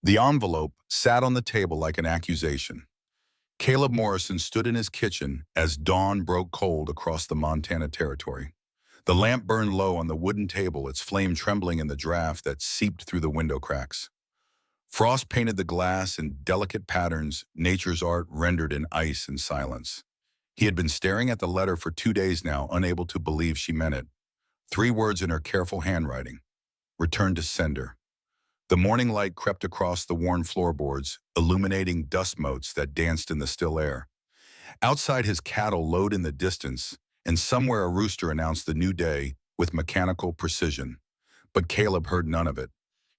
The envelope sat on the table like an accusation. Caleb Morrison stood in his kitchen as dawn broke cold across the Montana territory. The lamp burned low on the wooden table, its flame trembling in the draft that seeped through the window cracks. Frost painted the glass in delicate patterns, nature's art rendered in ice and silence. He had been staring at the letter for 2 days now, unable to believe she meant it. 3 words in her careful handwriting. Return to sender. The morning light crept across the worn floorboards, illuminating dust motes that danced in the still air. Outside, his cattle lowed in the distance, and somewhere a rooster announced the new day with mechanical precision. But Caleb heard none of it.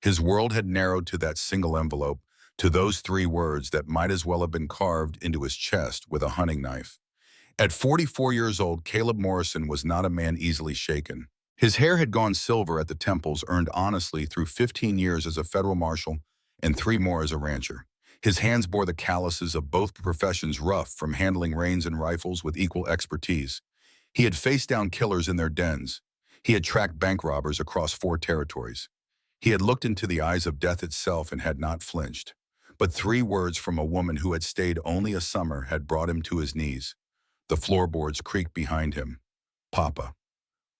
His world had narrowed to that single envelope, to those 3 words that might as well have been carved into his chest with a hunting knife. At 44 years old, Caleb Morrison was not a man easily shaken. His hair had gone silver at the temples, earned honestly through 15 years as a federal marshal and 3 more as a rancher. His hands bore the calluses of both professions, rough from handling reins and rifles with equal expertise. He had faced down killers in their dens. He had tracked bank robbers across 4 territories. He had looked into the eyes of death itself and had not flinched. But 3 words from a woman who had stayed only a summer had brought him to his knees. The floorboards creaked behind him. Papa.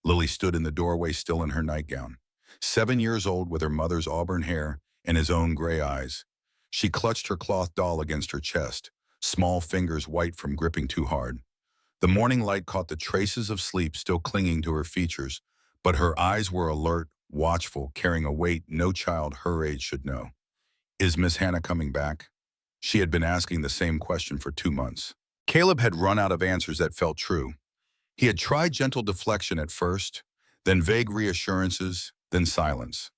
Lily stood in the doorway, still in her nightgown. 7 years old, with her mother's auburn hair and his own gray eyes. She clutched her cloth doll against her chest, small fingers white from gripping too hard. The morning light caught the traces of sleep still clinging to her features, but her eyes were alert, watchful, carrying a weight no child her age should know. Is Miss Hannah coming back? She had been asking the same question for 2 months. Caleb had run out of answers that felt true. He had tried gentle deflection at first, then vague reassurances, then silence.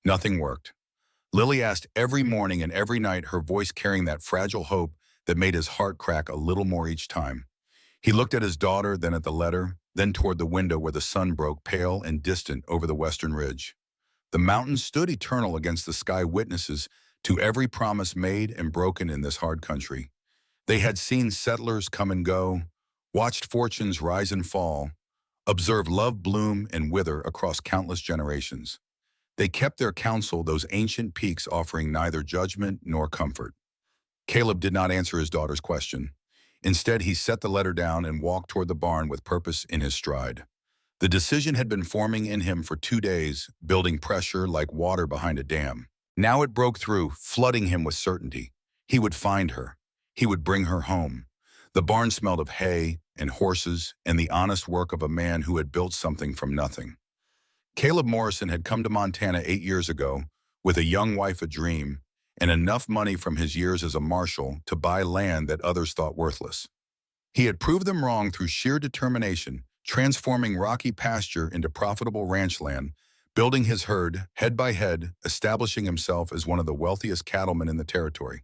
Nothing worked. Lily asked every morning and every night, her voice carrying that fragile hope that made his heart crack a little more each time. He looked at his daughter, then at the letter, then toward the window where the sun broke pale and distant over the western ridge. The mountains stood eternal against the sky, witnesses to every promise made and broken in this hard country. They had seen settlers come and go, watched fortunes rise and fall, observed love bloom and wither across countless generations. They kept their counsel, those ancient peaks offering neither judgment nor comfort. Caleb did not answer his daughter's question. Instead, he set the letter down and walked toward the barn with purpose in his stride. The decision had been forming in him for 2 days, building pressure like water behind a dam. Now it broke through, flooding him with certainty. He would find her. He would bring her home. The barn smelled of hay and horses and the honest work of a man who had built something from nothing. Caleb Morrison had come to Montana 8 years ago with a young wife, a dream, and enough money from his years as a marshal to buy land that others thought worthless. He had proved them wrong through sheer determination, transforming rocky pasture into profitable ranch land, building his herd head by head, establishing himself as one of the wealthiest cattlemen in the territory.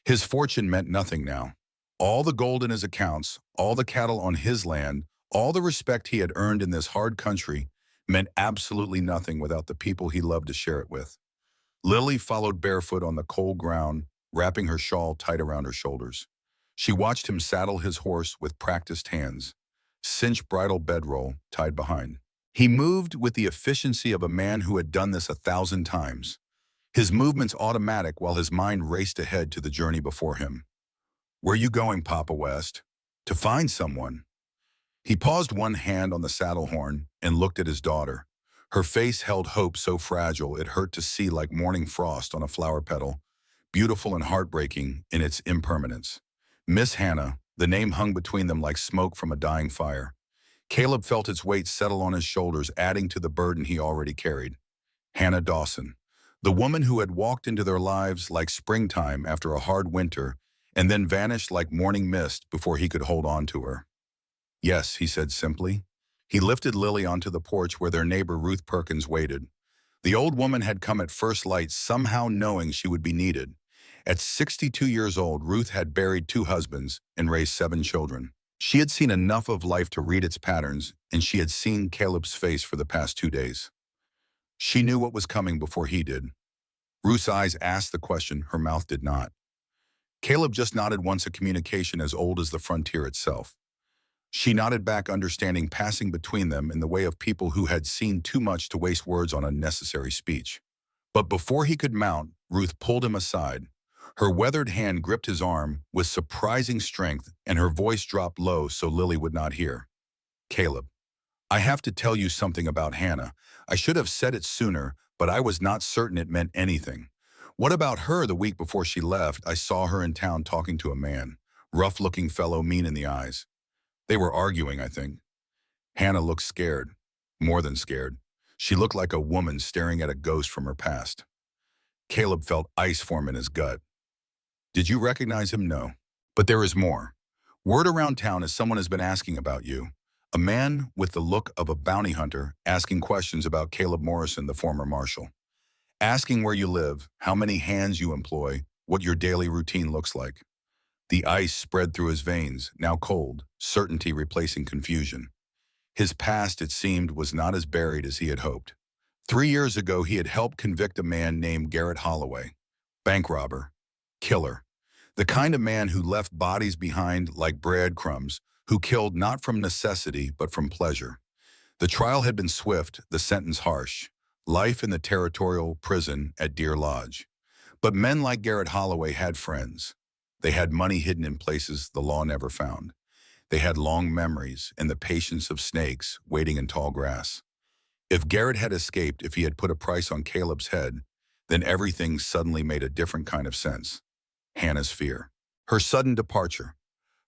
His fortune meant nothing now. All the gold in his accounts, all the cattle on his land, all the respect he had earned in this hard country meant absolutely nothing without the people he loved to share it with. Lily followed barefoot on the cold ground, wrapping her shawl tight around her shoulders. She watched him saddle his horse with practiced hands, cinch bridle bedroll tied behind. He moved with the efficiency of a man who had done this 1,000 times. His movements automatic while his mind raced ahead to the journey before him. Where you going, Papa West? To find someone. He paused, one hand on the saddle horn, and looked at his daughter. Her face held hope so fragile it hurt to see, like morning frost on a flower petal, beautiful and heartbreaking in its impermanence. Miss Hannah, the name hung between them like smoke from a dying fire. Caleb felt its weight settle on his shoulders, adding to the burden he already carried. Hannah Dawson, the woman who had walked into their lives like springtime after a hard winter, and then vanished like morning mist before he could hold on to her. Yes, he said simply. He lifted Lily onto the porch where their neighbor Ruth Perkins waited. The old woman had come at first light, somehow knowing she would be needed. At 62 years old, Ruth had buried 2 husbands and raised 7 children. She had seen enough of life to read its patterns, and she had seen Caleb's face for the past 2 days. She knew what was coming before he did. Ruth's eyes asked the question, her mouth did not. Caleb just nodded once, a communication as old as the frontier itself. She nodded back, understanding, passing between them in the way of people who had seen too much to waste words on unnecessary speech. But before he could mount, Ruth pulled him aside. Her weathered hand gripped his arm with surprising strength, and her voice dropped low so Lily would not hear. Caleb, I have to tell you something about Hannah. I should have said it sooner, but I was not certain it meant anything. What about her? The week before she left, I saw her in town talking to a man. Rough-looking fellow, mean in the eyes. They were arguing, I think. Hannah looked scared. More than scared. She looked like a woman staring at a ghost from her past. Caleb felt ice form in his gut. Did you recognize him? No. But there is more. Word around town is someone has been asking about you. A man with the look of a bounty hunter asking questions about Caleb Morrison, the former marshal. Asking where you live, how many hands you employ, what your daily routine looks like. The ice spread through his veins, now cold, certainty replacing confusion. His past, it seemed, was not as buried as he had hoped. 3 years ago, he had helped convict a man named Garrett Holloway. Bank robber. Killer. The kind of man who left bodies behind like breadcrumbs, who killed not from necessity but from pleasure. The trial had been swift, the sentence harsh. Life in the territorial prison at Deer Lodge. But men like Garrett Holloway had friends. They had money hidden in places the law never found. They had long memories and the patience of snakes waiting in tall grass. If Garrett had escaped, if he had put a price on Caleb's head, then everything suddenly made a different kind of sense. Hannah's fear. Her sudden departure.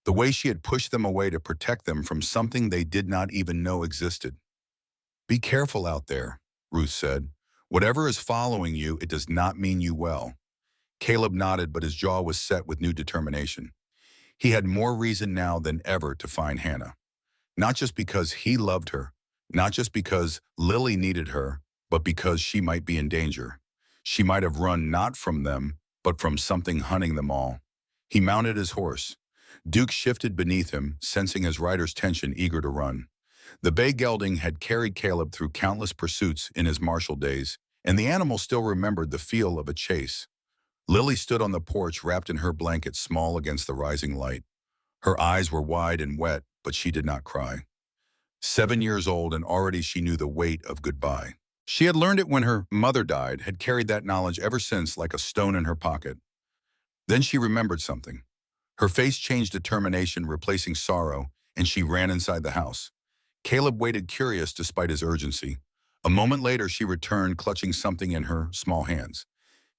The way she had pushed them away to protect them from something they did not even know existed. Be careful out there, Ruth said. Whatever is following you, it does not mean you well. Caleb nodded, but his jaw was set with new determination. He had more reason now than ever to find Hannah. Not just because he loved her, not just because Lily needed her, but because she might be in danger. She might have run not from them, but from something hunting them all. He mounted his horse. Duke shifted beneath him, sensing his rider's tension, eager to run. The bay gelding had carried Caleb through countless pursuits in his martial days, and the animal still remembered the feel of a chase. Lily stood on the porch, wrapped in her blanket, small against the rising light. Her eyes were wide and wet, but she did not cry. 7 years old, and already she knew the weight of goodbye. She had learned it when her mother died, had carried that knowledge ever since like a stone in her pocket. Then she remembered something. Her face changed determination, replacing sorrow, and she ran inside the house. Caleb waited, curious despite his urgency. A moment later, she returned, clutching something in her small hands.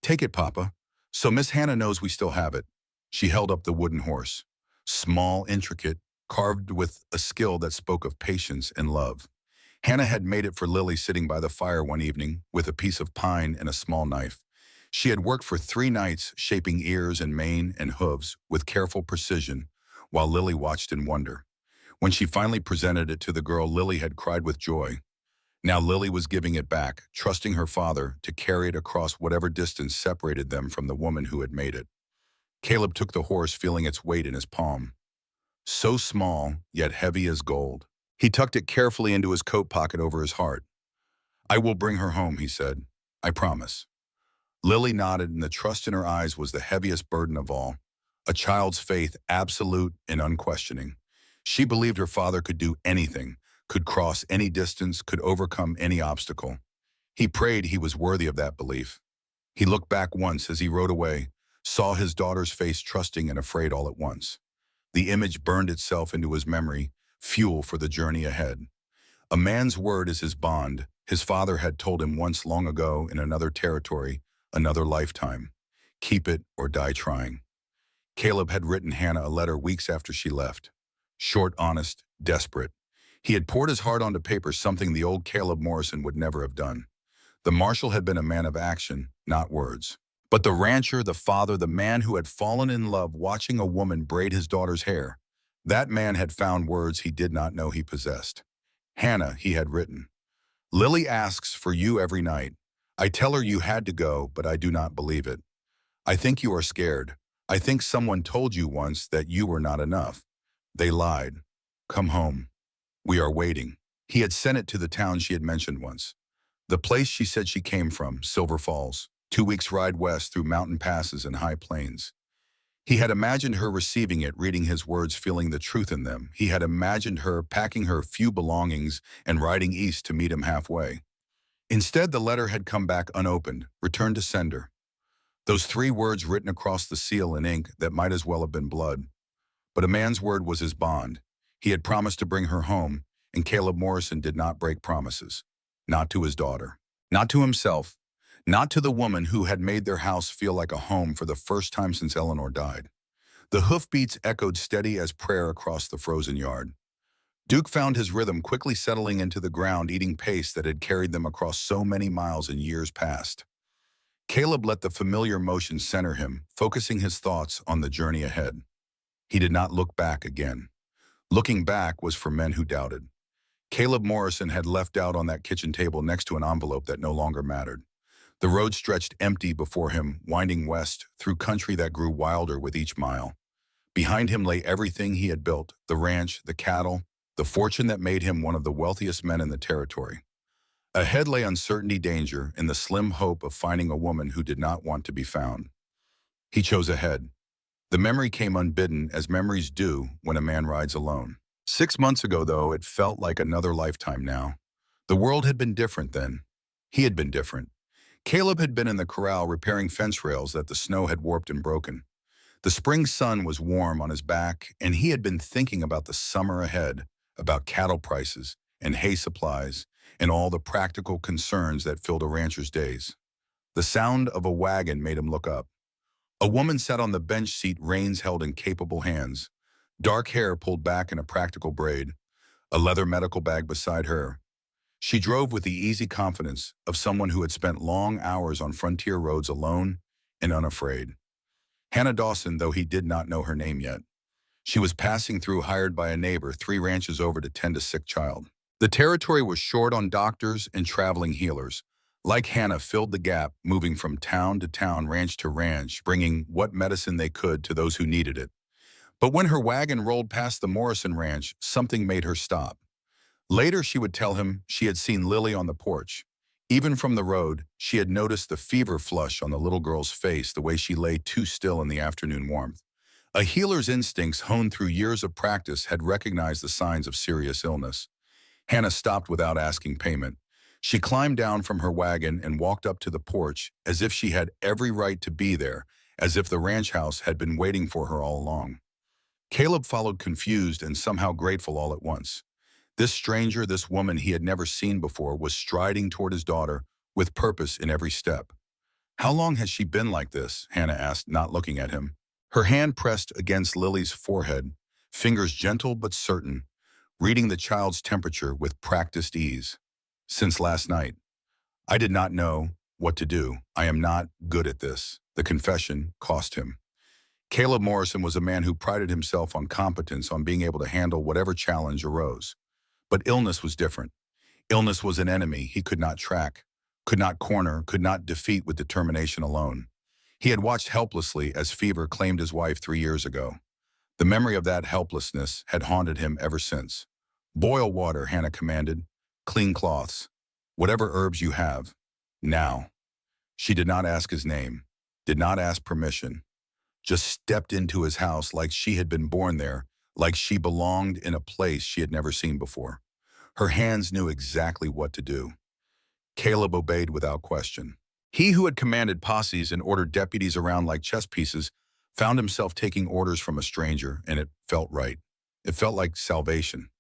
Take it, Papa. So Miss Hannah knows we still have it. She held up the wooden horse. Small, intricate, carved with a skill that spoke of patience and love. Hannah had made it for Lily sitting by the fire one evening with a piece of pine and a small knife. She had worked for 3 nights, shaping ears and mane and hooves with careful precision, while Lily watched in wonder. When she finally presented it to the girl, Lily had cried with joy. Now Lily was giving it back, trusting her father to carry it across whatever distance separated them from the woman who had made it. Caleb took the horse, feeling its weight in his palm. So small, yet heavy as gold. He tucked it carefully into his coat pocket over his heart. I will bring her home, he said. I promise. Lily nodded, and the trust in her eyes was the heaviest burden of all. A child's faith, absolute and unquestioning. She believed her father could do anything, could cross any distance, could overcome any obstacle. He prayed he was worthy of that belief. He looked back once as he rode away, saw his daughter's face, trusting and afraid all at once. The image burned itself into his memory, fuel for the journey ahead. A man's word is his bond, his father had told him once long ago in another territory, another lifetime. Keep it or die trying. Caleb had written Hannah a letter weeks after she left. Short, honest, desperate. He had poured his heart onto paper, something the old Caleb Morrison would never have done. The marshal had been a man of action, not words. But the rancher, the father, the man who had fallen in love watching a woman braid his daughter's hair, that man had found words he did not know he possessed. Hannah, he had written. Lily asks for you every night. I tell her you had to go, but I do not believe it. I think you are scared. I think someone told you once that you were not enough. They lied. Come home. We are waiting. He had sent it to the town she had mentioned once. The place she said she came from, Silver Falls, 2 weeks' ride west through mountain passes and high plains. He had imagined her receiving it, reading his words, feeling the truth in them. He had imagined her packing her few belongings and riding east to meet him halfway. Instead, the letter had come back unopened, returned to sender. Those 3 words written across the seal in ink that might as well have been blood. But a man's word was his bond. He had promised to bring her home, and Caleb Morrison did not break promises. Not to his daughter. Not to himself. Not to the woman who had made their house feel like a home for the first time since Eleanor died. The hoofbeats echoed steady as prayer across the frozen yard. Duke found his rhythm quickly settling into the ground-eating pace that had carried them across so many miles in years past. Caleb let the familiar motion center him, focusing his thoughts on the journey ahead. He did not look back again. Looking back was for men who doubted. Caleb Morrison had left out on that kitchen table next to an envelope that no longer mattered. The road stretched empty before him, winding west, through country that grew wilder with each mile. Behind him lay everything he had built, the ranch, the cattle, the fortune that made him one of the wealthiest men in the territory. Ahead lay uncertainty, danger, and the slim hope of finding a woman who did not want to be found. He chose ahead. The memory came unbidden, as memories do when a man rides alone. 6 months ago, though, it felt like another lifetime now. The world had been different then. He had been different. Caleb had been in the corral repairing fence rails that the snow had warped and broken. The spring sun was warm on his back, and he had been thinking about the summer ahead, about cattle prices and hay supplies and all the practical concerns that filled a rancher's days. The sound of a wagon made him look up. A woman sat on the bench seat, reins held in capable hands, dark hair pulled back in a practical braid, a leather medical bag beside her. She drove with the easy confidence of someone who had spent long hours on frontier roads alone and unafraid. Hannah Dawson, though he did not know her name yet. She was passing through, hired by a neighbor 3 ranches over to tend a sick child. The territory was short on doctors and traveling healers. Like Hannah, filled the gap, moving from town to town, ranch to ranch, bringing what medicine they could to those who needed it. But when her wagon rolled past the Morrison Ranch, something made her stop. Later, she would tell him she had seen Lily on the porch. Even from the road, she had noticed the fever flush on the little girl's face, the way she lay too still in the afternoon warmth. A healer's instincts, honed through years of practice, had recognized the signs of serious illness. Hannah stopped without asking payment. She climbed down from her wagon and walked up to the porch as if she had every right to be there, as if the ranch house had been waiting for her all along. Caleb followed, confused and somehow grateful all at once. This stranger, this woman he had never seen before, was striding toward his daughter with purpose in every step. "How long has she been like this?" Hannah asked, not looking at him. Her hand pressed against Lily's forehead, fingers gentle but certain, reading the child's temperature with practiced ease. "Since last night. I did not know what to do. I am not good at this." The confession cost him. Caleb Morrison was a man who prided himself on competence, on being able to handle whatever challenge arose. But illness was different. Illness was an enemy he could not track, could not corner, could not defeat with determination alone. He had watched helplessly as fever claimed his wife 3 years ago. The memory of that helplessness had haunted him ever since. "Boil water," Hannah commanded. "Clean cloths. Whatever herbs you have. Now." She did not ask his name, did not ask permission, just stepped into his house like she had been born there, like she belonged in a place she had never seen before. Her hands knew exactly what to do. Caleb obeyed without question. He who had commanded posses and ordered deputies around like chess pieces found himself taking orders from a stranger, and it felt right. It felt like salvation.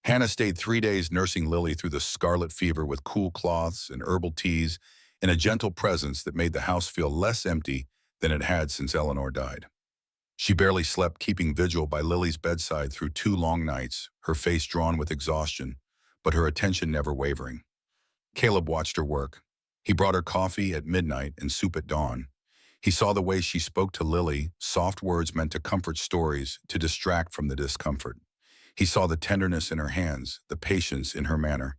Hannah stayed 3 days nursing Lily through the scarlet fever with cool cloths and herbal teas and a gentle presence that made the house feel less empty than it had since Eleanor died. She barely slept, keeping vigil by Lily's bedside through 2 long nights, her face drawn with exhaustion, but her attention never wavering. Caleb watched her work. He brought her coffee at midnight and soup at dawn. He saw the way she spoke to Lily, soft words meant to comfort stories, to distract from the discomfort. He saw the tenderness in her hands, the patience in her manner.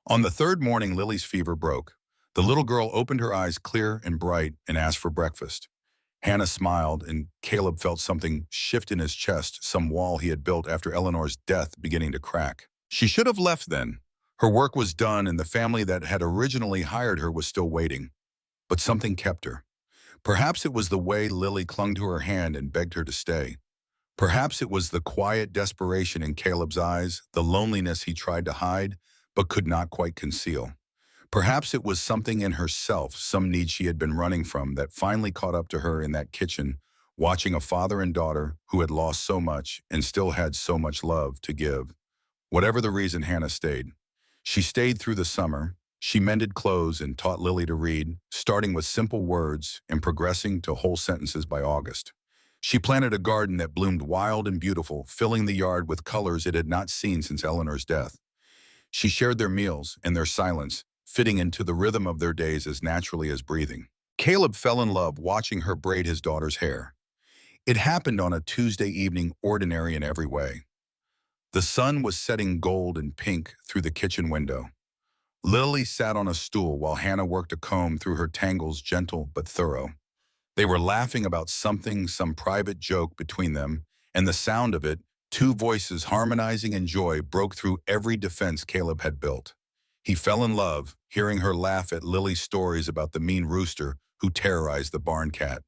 On the 3rd morning, Lily's fever broke. The little girl opened her eyes clear and bright and asked for breakfast. Hannah smiled, and Caleb felt something shift in his chest, some wall he had built after Eleanor's death beginning to crack. She should have left then. Her work was done, and the family that had originally hired her was still waiting. But something kept her. Perhaps it was the way Lily clung to her hand and begged her to stay. Perhaps it was the quiet desperation in Caleb's eyes, the loneliness he tried to hide but could not quite conceal. Perhaps it was something in herself, some need she had been running from, that finally caught up to her in that kitchen, watching a father and daughter who had lost so much and still had so much love to give. Whatever the reason, Hannah stayed. She stayed through the summer. She mended clothes and taught Lily to read, starting with simple words and progressing to whole sentences by August. She planted a garden that bloomed wild and beautiful, filling the yard with colors it had not seen since Eleanor's death. She shared their meals and their silence, fitting into the rhythm of their days as naturally as breathing. Caleb fell in love watching her braid his daughter's hair. It happened on a Tuesday evening, ordinary in every way. The sun was setting gold and pink through the kitchen window. Lily sat on a stool while Hannah worked a comb through her tangles, gentle but thorough. They were laughing about something, some private joke between them, and the sound of it, two voices harmonizing in joy, broke through every defense Caleb had built. He fell in love, hearing her laugh at Lily's stories about the mean rooster who terrorized the barn cat.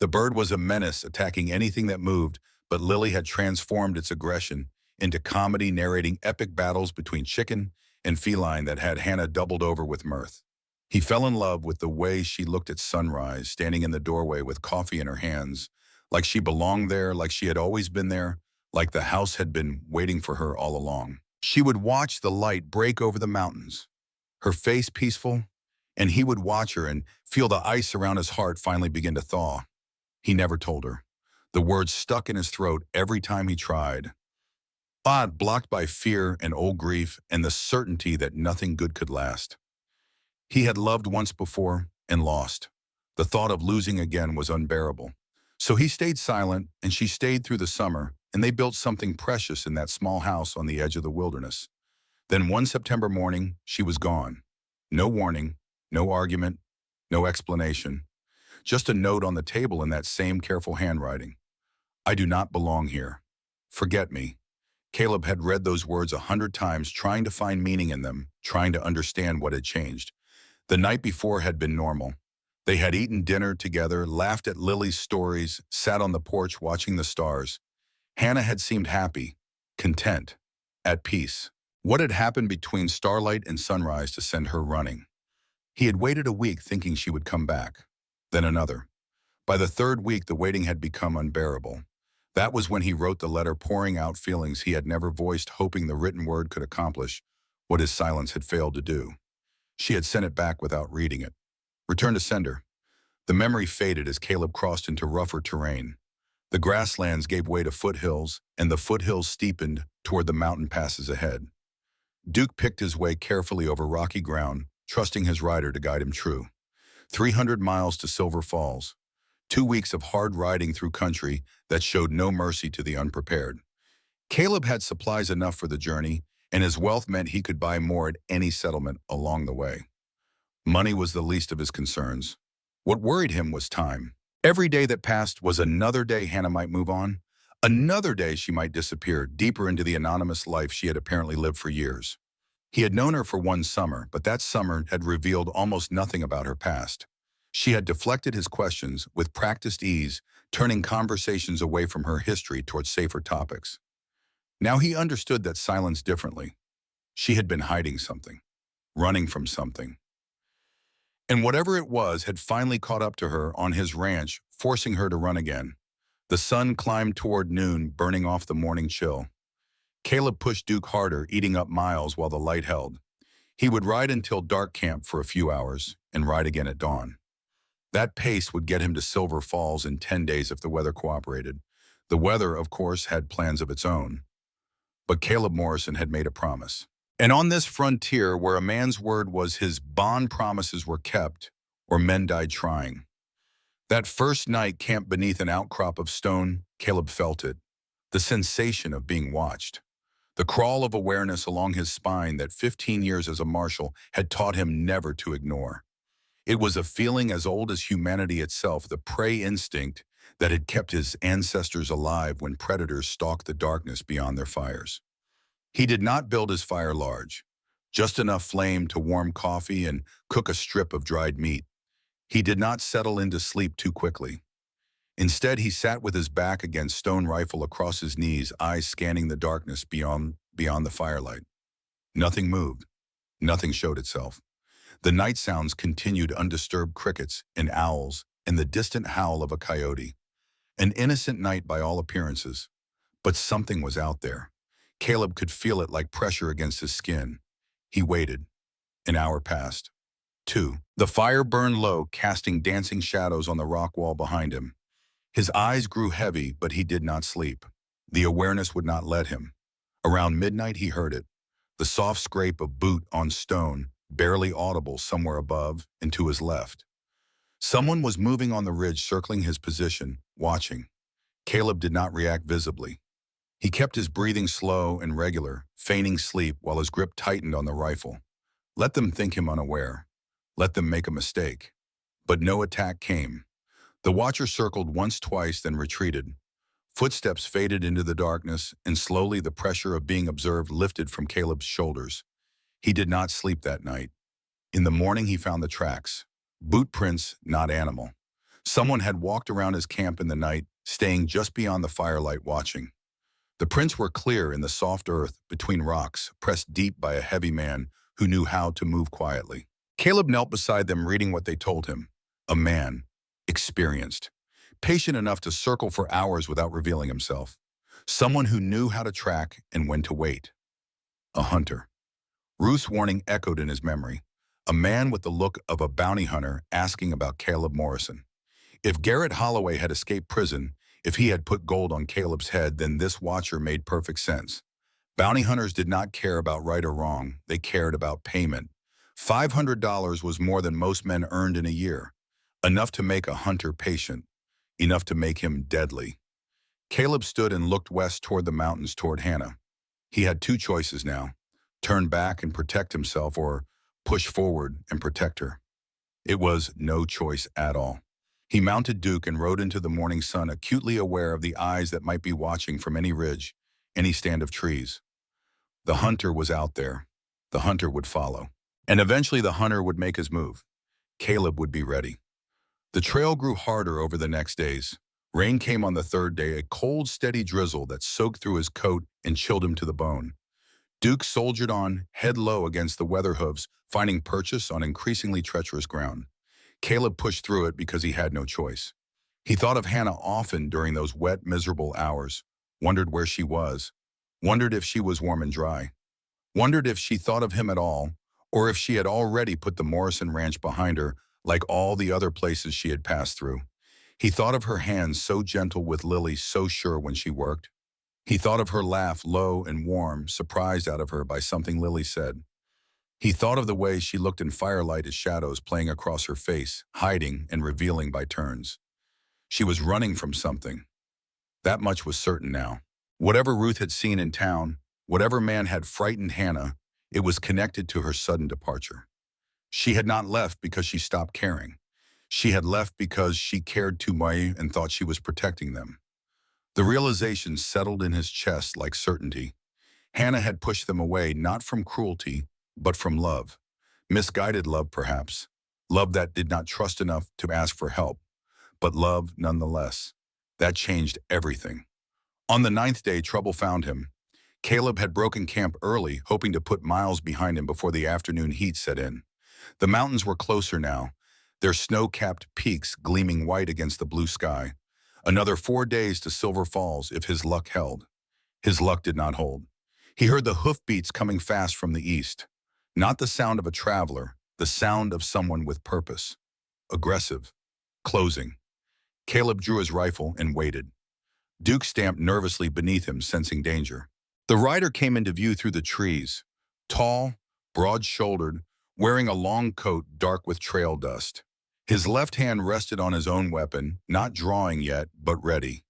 The bird was a menace, attacking anything that moved, but Lily had transformed its aggression into comedy, narrating epic battles between chicken and feline that had Hannah doubled over with mirth. He fell in love with the way she looked at sunrise, standing in the doorway with coffee in her hands, like she belonged there, like she had always been there, like the house had been waiting for her all along. She would watch the light break over the mountains, her face peaceful, and he would watch her and feel the ice around his heart finally begin to thaw. He never told her. The words stuck in his throat every time he tried. Odd, blocked by fear and old grief and the certainty that nothing good could last. He had loved once before and lost. The thought of losing again was unbearable. So he stayed silent, and she stayed through the summer, and they built something precious in that small house on the edge of the wilderness. Then one September morning, she was gone. No warning, no argument, no explanation. Just a note on the table in that same careful handwriting. I do not belong here. Forget me. Caleb had read those words 100 times, trying to find meaning in them, trying to understand what had changed. The night before had been normal. They had eaten dinner together, laughed at Lily's stories, sat on the porch watching the stars. Hannah had seemed happy, content, at peace. What had happened between starlight and sunrise to send her running? He had waited a week thinking she would come back, then another. By the third week, the waiting had become unbearable. That was when he wrote the letter, pouring out feelings he had never voiced, hoping the written word could accomplish what his silence had failed to do. She had sent it back without reading it. Return to sender. The memory faded as Caleb crossed into rougher terrain. The grasslands gave way to foothills, and the foothills steepened toward the mountain passes ahead. Duke picked his way carefully over rocky ground, trusting his rider to guide him true. 300 miles to Silver Falls. 2 weeks of hard riding through country that showed no mercy to the unprepared. Caleb had supplies enough for the journey, and his wealth meant he could buy more at any settlement along the way. Money was the least of his concerns. What worried him was time. Every day that passed was another day Hannah might move on. Another day she might disappear deeper into the anonymous life she had apparently lived for years. He had known her for one summer, but that summer had revealed almost nothing about her past. She had deflected his questions with practiced ease, turning conversations away from her history towards safer topics. Now he understood that silence differently. She had been hiding something, running from something. And whatever it was had finally caught up to her on his ranch, forcing her to run again. The sun climbed toward noon, burning off the morning chill. Caleb pushed Duke harder, eating up miles while the light held. He would ride until dark camp for a few hours and ride again at dawn. That pace would get him to Silver Falls in 10 days if the weather cooperated. The weather, of course, had plans of its own. But Caleb Morrison had made a promise. And on this frontier, where a man's word was his bond, promises were kept, or men died trying. That first night camped beneath an outcrop of stone, Caleb felt it. The sensation of being watched. The crawl of awareness along his spine that 15 years as a marshal had taught him never to ignore. It was a feeling as old as humanity itself, the prey instinct that had kept his ancestors alive when predators stalked the darkness beyond their fires. He did not build his fire large, just enough flame to warm coffee and cook a strip of dried meat. He did not settle into sleep too quickly. Instead, he sat with his back against stone rifle across his knees, eyes scanning the darkness beyond the firelight. Nothing moved. Nothing showed itself. The night sounds continued: undisturbed crickets and owls and the distant howl of a coyote. An innocent night by all appearances. But something was out there. Caleb could feel it like pressure against his skin. He waited. An hour passed. 2. The fire burned low, casting dancing shadows on the rock wall behind him. His eyes grew heavy, but he did not sleep. The awareness would not let him. Around midnight he heard it. The soft scrape of boot on stone, barely audible somewhere above and to his left. Someone was moving on the ridge, circling his position, watching. Caleb did not react visibly. He kept his breathing slow and regular, feigning sleep while his grip tightened on the rifle. Let them think him unaware. Let them make a mistake. But no attack came. The watcher circled once, twice, then retreated. Footsteps faded into the darkness, and slowly the pressure of being observed lifted from Caleb's shoulders. He did not sleep that night. In the morning he found the tracks. Boot prints, not animal. Someone had walked around his camp in the night, staying just beyond the firelight, watching. The prints were clear in the soft earth between rocks, pressed deep by a heavy man who knew how to move quietly. Caleb knelt beside them, reading what they told him. A man, experienced, patient enough to circle for hours without revealing himself. Someone who knew how to track and when to wait. A hunter. Ruth's warning echoed in his memory. A man with the look of a bounty hunter asking about Caleb Morrison. If Garrett Holloway had escaped prison, if he had put gold on Caleb's head, then this watcher made perfect sense. Bounty hunters did not care about right or wrong. They cared about payment. $500 was more than most men earned in a year. Enough to make a hunter patient. Enough to make him deadly. Caleb stood and looked west toward the mountains, toward Hannah. He had two choices now. Turn back and protect himself, or push forward and protect her. It was no choice at all. He mounted Duke and rode into the morning sun, acutely aware of the eyes that might be watching from any ridge, any stand of trees. The hunter was out there. The hunter would follow. And eventually the hunter would make his move. Caleb would be ready. The trail grew harder over the next days. Rain came on the third day, a cold, steady drizzle that soaked through his coat and chilled him to the bone. Duke soldiered on, head low against the weather hooves, finding purchase on increasingly treacherous ground. Caleb pushed through it because he had no choice. He thought of Hannah often during those wet, miserable hours, wondered where she was, wondered if she was warm and dry, wondered if she thought of him at all, or if she had already put the Morrison Ranch behind her like all the other places she had passed through. He thought of her hands so gentle with Lily, so sure when she worked. He thought of her laugh, low and warm, surprised out of her by something Lily said. He thought of the way she looked in firelight as shadows playing across her face, hiding and revealing by turns. She was running from something. That much was certain now. Whatever Ruth had seen in town, whatever man had frightened Hannah, it was connected to her sudden departure. She had not left because she stopped caring. She had left because she cared too much and thought she was protecting them. The realization settled in his chest like certainty. Hannah had pushed them away, not from cruelty, but from love. Misguided love, perhaps. Love that did not trust enough to ask for help. But love nonetheless. That changed everything. On the 9th day, trouble found him. Caleb had broken camp early, hoping to put miles behind him before the afternoon heat set in. The mountains were closer now, their snow-capped peaks gleaming white against the blue sky. Another 4 days to Silver Falls if his luck held. His luck did not hold. He heard the hoofbeats coming fast from the east. Not the sound of a traveler, the sound of someone with purpose. Aggressive. Closing. Caleb drew his rifle and waited. Duke stamped nervously beneath him, sensing danger. The rider came into view through the trees. Tall, broad-shouldered, wearing a long coat dark with trail dust. His left hand rested on his own weapon, not drawing yet, but ready.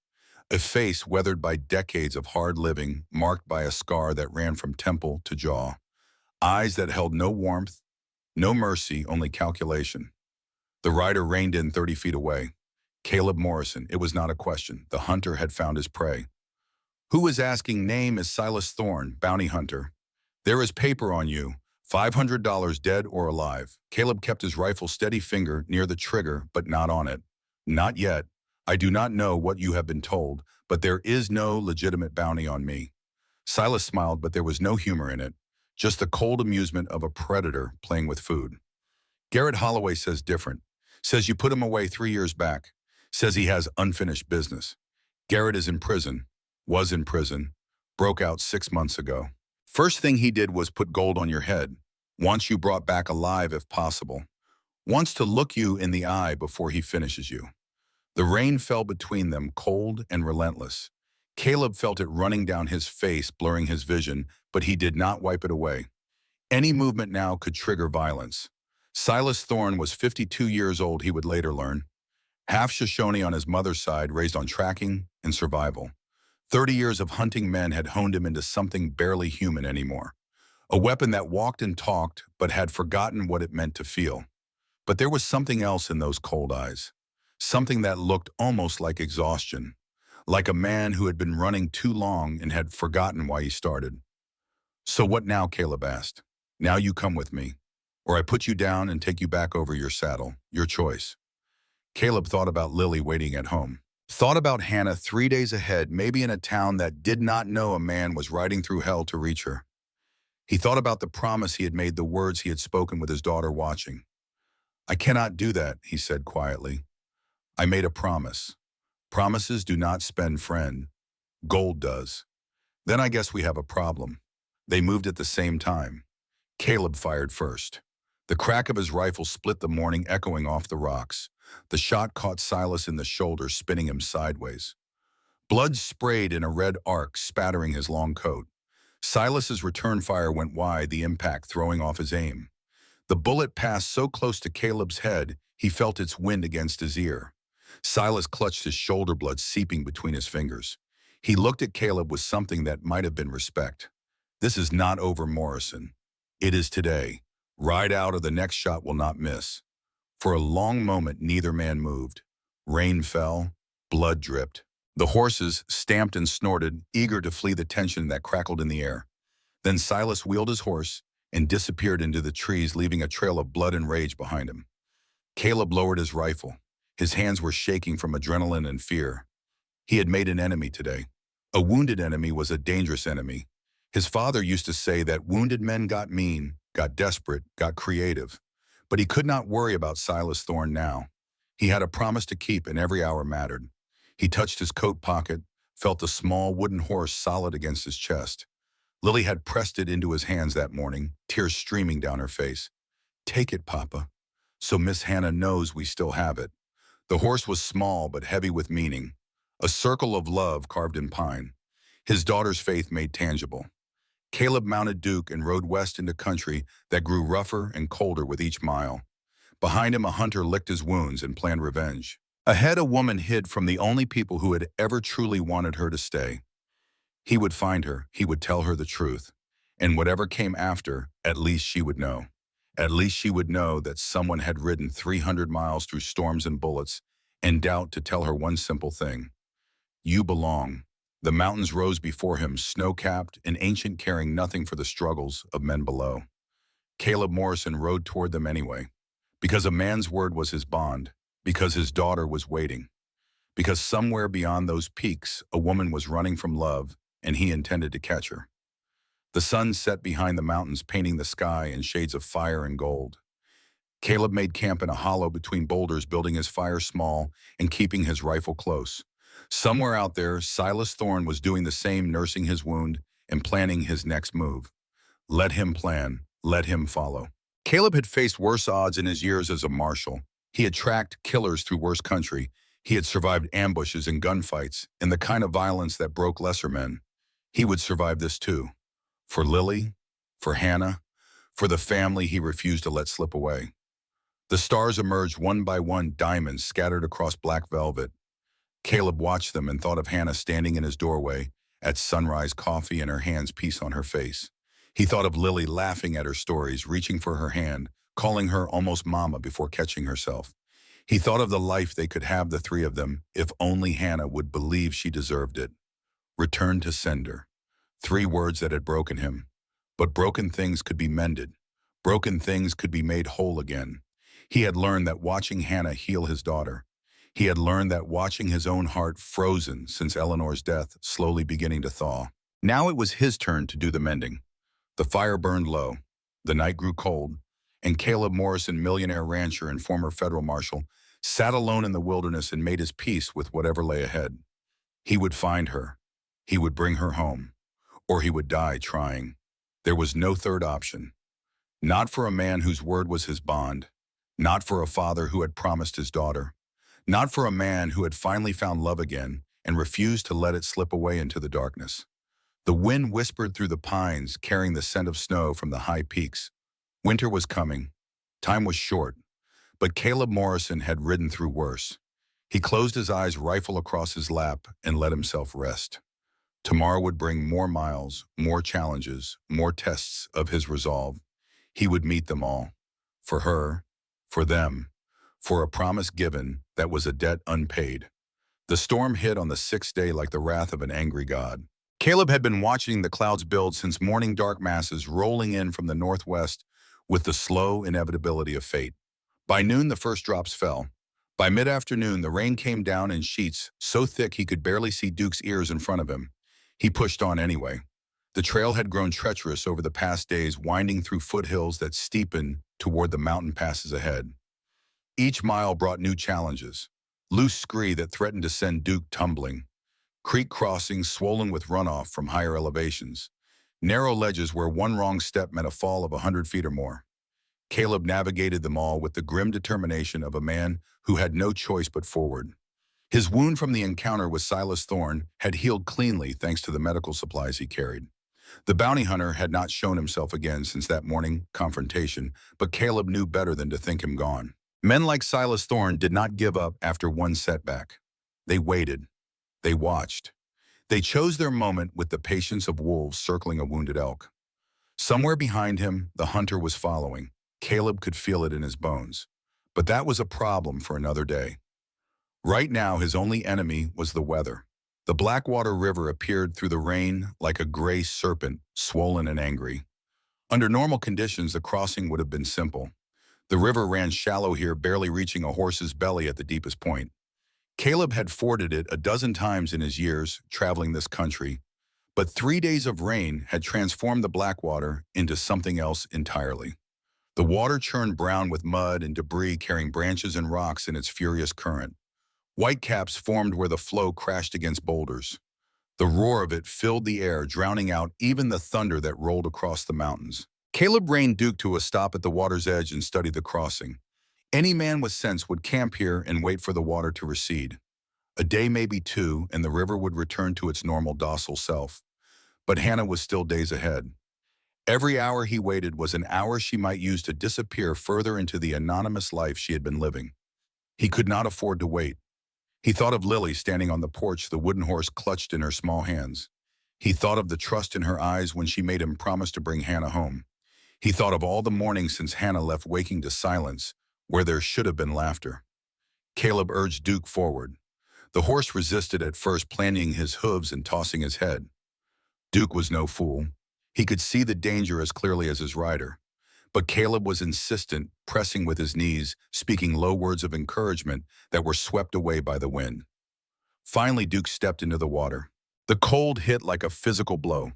A face weathered by decades of hard living, marked by a scar that ran from temple to jaw. Eyes that held no warmth, no mercy, only calculation. The rider reined in 30 feet away. Caleb Morrison, it was not a question. The hunter had found his prey. Who is asking? Name is Silas Thorne, bounty hunter. There is paper on you, $500 dead or alive. Caleb kept his rifle steady finger near the trigger, but not on it. Not yet. I do not know what you have been told, but there is no legitimate bounty on me. Silas smiled, but there was no humor in it, just the cold amusement of a predator playing with food. Garrett Holloway says different. Says you put him away 3 years back. Says he has unfinished business. Garrett is in prison. Was in prison. Broke out 6 months ago. First thing he did was put gold on your head. Wants you brought back alive if possible. Wants to look you in the eye before he finishes you. The rain fell between them, cold and relentless. Caleb felt it running down his face, blurring his vision, but he did not wipe it away. Any movement now could trigger violence. Silas Thorne was 52 years old, he would later learn. Half Shoshone on his mother's side, raised on tracking and survival. 30 years of hunting men had honed him into something barely human anymore. A weapon that walked and talked, but had forgotten what it meant to feel. But there was something else in those cold eyes. Something that looked almost like exhaustion. Like a man who had been running too long and had forgotten why he started. So what now, Caleb asked. Now you come with me. Or I put you down and take you back over your saddle. Your choice. Caleb thought about Lily waiting at home. Thought about Hannah 3 days ahead, maybe in a town that did not know a man was riding through hell to reach her. He thought about the promise he had made, the words he had spoken with his daughter watching. I cannot do that, he said quietly. I made a promise. Promises do not spend, friend. Gold does. Then I guess we have a problem. They moved at the same time. Caleb fired first. The crack of his rifle split the morning, echoing off the rocks. The shot caught Silas in the shoulder, spinning him sideways. Blood sprayed in a red arc, spattering his long coat. Silas's return fire went wide, the impact throwing off his aim. The bullet passed so close to Caleb's head, he felt its wind against his ear. Silas clutched his shoulder, blood seeping between his fingers. He looked at Caleb with something that might have been respect. This is not over, Morrison. It is today. Ride out or the next shot will not miss. For a long moment, neither man moved. Rain fell, blood dripped. The horses stamped and snorted, eager to flee the tension that crackled in the air. Then Silas wheeled his horse and disappeared into the trees, leaving a trail of blood and rage behind him. Caleb lowered his rifle. His hands were shaking from adrenaline and fear. He had made an enemy today. A wounded enemy was a dangerous enemy. His father used to say that wounded men got mean, got desperate, got creative. But he could not worry about Silas Thorne now. He had a promise to keep, and every hour mattered. He touched his coat pocket, felt the small wooden horse solid against his chest. Lily had pressed it into his hands that morning, tears streaming down her face. Take it, Papa, so Miss Hannah knows we still have it. The horse was small but heavy with meaning, a circle of love carved in pine. His daughter's faith made tangible. Caleb mounted Duke and rode west into country that grew rougher and colder with each mile. Behind him, a hunter licked his wounds and planned revenge. Ahead, a woman hid from the only people who had ever truly wanted her to stay. He would find her, he would tell her the truth. And whatever came after, at least she would know. At least she would know that someone had ridden 300 miles through storms and bullets, and doubt to tell her one simple thing. You belong. The mountains rose before him, snow-capped and ancient, caring nothing for the struggles of men below. Caleb Morrison rode toward them anyway, because a man's word was his bond, because his daughter was waiting, because somewhere beyond those peaks, a woman was running from love, and he intended to catch her. The sun set behind the mountains, painting the sky in shades of fire and gold. Caleb made camp in a hollow between boulders, building his fire small and keeping his rifle close. Somewhere out there, Silas Thorne was doing the same, nursing his wound and planning his next move. Let him plan, let him follow. Caleb had faced worse odds in his years as a marshal. He had tracked killers through worse country. He had survived ambushes and gunfights and the kind of violence that broke lesser men. He would survive this too. For Lily, for Hannah, for the family he refused to let slip away. The stars emerged one by one, diamonds scattered across black velvet. Caleb watched them and thought of Hannah standing in his doorway at sunrise, coffee in her hands, peace on her face. He thought of Lily laughing at her stories, reaching for her hand, calling her almost mama before catching herself. He thought of the life they could have, the three of them, if only Hannah would believe she deserved it. Return to sender. 3 words that had broken him. But broken things could be mended. Broken things could be made whole again. He had learned that watching Hannah heal his daughter. He had learned that watching his own heart, frozen since Eleanor's death, slowly beginning to thaw. Now it was his turn to do the mending. The fire burned low. The night grew cold, and Caleb Morrison, millionaire rancher and former federal marshal, sat alone in the wilderness and made his peace with whatever lay ahead. He would find her. He would bring her home. Or he would die trying. There was no third option. Not for a man whose word was his bond. Not for a father who had promised his daughter. Not for a man who had finally found love again and refused to let it slip away into the darkness. The wind whispered through the pines, carrying the scent of snow from the high peaks. Winter was coming. Time was short. But Caleb Morrison had ridden through worse. He closed his eyes, rifle across his lap, and let himself rest. Tomorrow would bring more miles, more challenges, more tests of his resolve. He would meet them all. For her, for them, for a promise given that was a debt unpaid. The storm hit on the sixth day like the wrath of an angry god. Caleb had been watching the clouds build since morning, dark masses rolling in from the northwest with the slow inevitability of fate. By noon, the first drops fell. By mid-afternoon, the rain came down in sheets so thick he could barely see Duke's ears in front of him. He pushed on anyway. The trail had grown treacherous over the past days, winding through foothills that steepened toward the mountain passes ahead. Each mile brought new challenges. Loose scree that threatened to send Duke tumbling. Creek crossings swollen with runoff from higher elevations. Narrow ledges where one wrong step meant a fall of 100 feet or more. Caleb navigated them all with the grim determination of a man who had no choice but forward. His wound from the encounter with Silas Thorne had healed cleanly thanks to the medical supplies he carried. The bounty hunter had not shown himself again since that morning confrontation, but Caleb knew better than to think him gone. Men like Silas Thorne did not give up after one setback. They waited. They watched. They chose their moment with the patience of wolves circling a wounded elk. Somewhere behind him, the hunter was following. Caleb could feel it in his bones. But that was a problem for another day. Right now, his only enemy was the weather. The Blackwater River appeared through the rain like a gray serpent, swollen and angry. Under normal conditions, the crossing would have been simple. The river ran shallow here, barely reaching a horse's belly at the deepest point. Caleb had forded it a dozen times in his years traveling this country, but 3 days of rain had transformed the Blackwater into something else entirely. The water churned brown with mud and debris, carrying branches and rocks in its furious current. Whitecaps formed where the flow crashed against boulders. The roar of it filled the air, drowning out even the thunder that rolled across the mountains. Caleb reined Duke to a stop at the water's edge and studied the crossing. Any man with sense would camp here and wait for the water to recede. A day, maybe two, and the river would return to its normal docile self. But Hannah was still days ahead. Every hour he waited was an hour she might use to disappear further into the anonymous life she had been living. He could not afford to wait. He thought of Lily standing on the porch, the wooden horse clutched in her small hands. He thought of the trust in her eyes when she made him promise to bring Hannah home. He thought of all the mornings since Hannah left, waking to silence, where there should have been laughter. Caleb urged Duke forward. The horse resisted at first, planting his hooves and tossing his head. Duke was no fool. He could see the danger as clearly as his rider. But Caleb was insistent, pressing with his knees, speaking low words of encouragement that were swept away by the wind. Finally, Duke stepped into the water. The cold hit like a physical blow.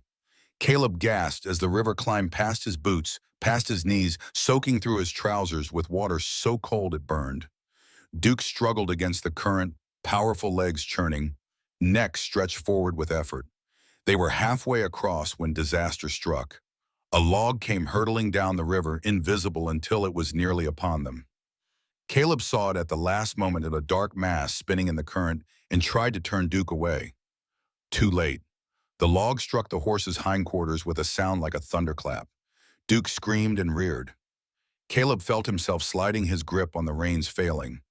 Caleb gasped as the river climbed past his boots, past his knees, soaking through his trousers with water so cold it burned. Duke struggled against the current, powerful legs churning, neck stretched forward with effort. They were halfway across when disaster struck. A log came hurtling down the river, invisible until it was nearly upon them. Caleb saw it at the last moment in a dark mass spinning in the current and tried to turn Duke away. Too late. The log struck the horse's hindquarters with a sound like a thunderclap. Duke screamed and reared. Caleb felt himself sliding, his grip on the reins failing.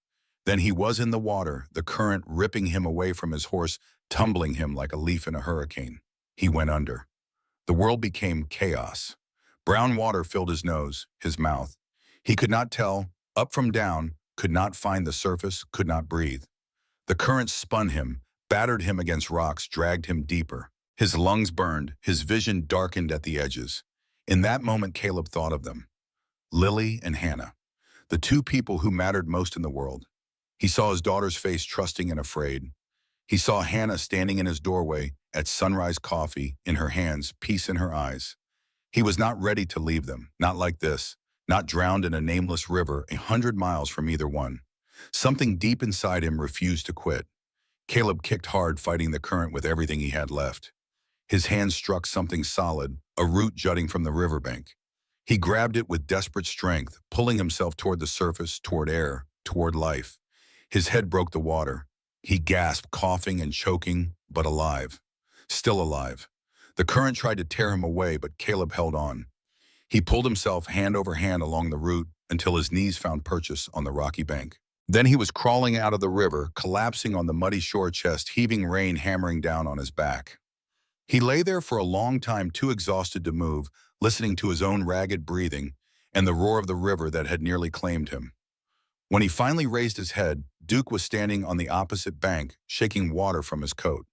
Then he was in the water, the current ripping him away from his horse, tumbling him like a leaf in a hurricane. He went under. The world became chaos. Brown water filled his nose, his mouth. He could not tell, up from down, could not find the surface, could not breathe. The current spun him, battered him against rocks, dragged him deeper. His lungs burned, his vision darkened at the edges. In that moment, Caleb thought of them. Lily and Hannah, the two people who mattered most in the world. He saw his daughter's face, trusting and afraid. He saw Hannah standing in his doorway at sunrise, coffee in her hands, peace in her eyes. He was not ready to leave them, not like this, not drowned in a nameless river 100 miles from either one. Something deep inside him refused to quit. Caleb kicked hard, fighting the current with everything he had left. His hand struck something solid, a root jutting from the riverbank. He grabbed it with desperate strength, pulling himself toward the surface, toward air, toward life. His head broke the water. He gasped, coughing and choking, but alive. Still alive. The current tried to tear him away, but Caleb held on. He pulled himself hand over hand along the route until his knees found purchase on the rocky bank. Then he was crawling out of the river, collapsing on the muddy shore, chest heaving, rain hammering down on his back. He lay there for a long time, too exhausted to move, listening to his own ragged breathing and the roar of the river that had nearly claimed him. When he finally raised his head, Duke was standing on the opposite bank, shaking water from his coat.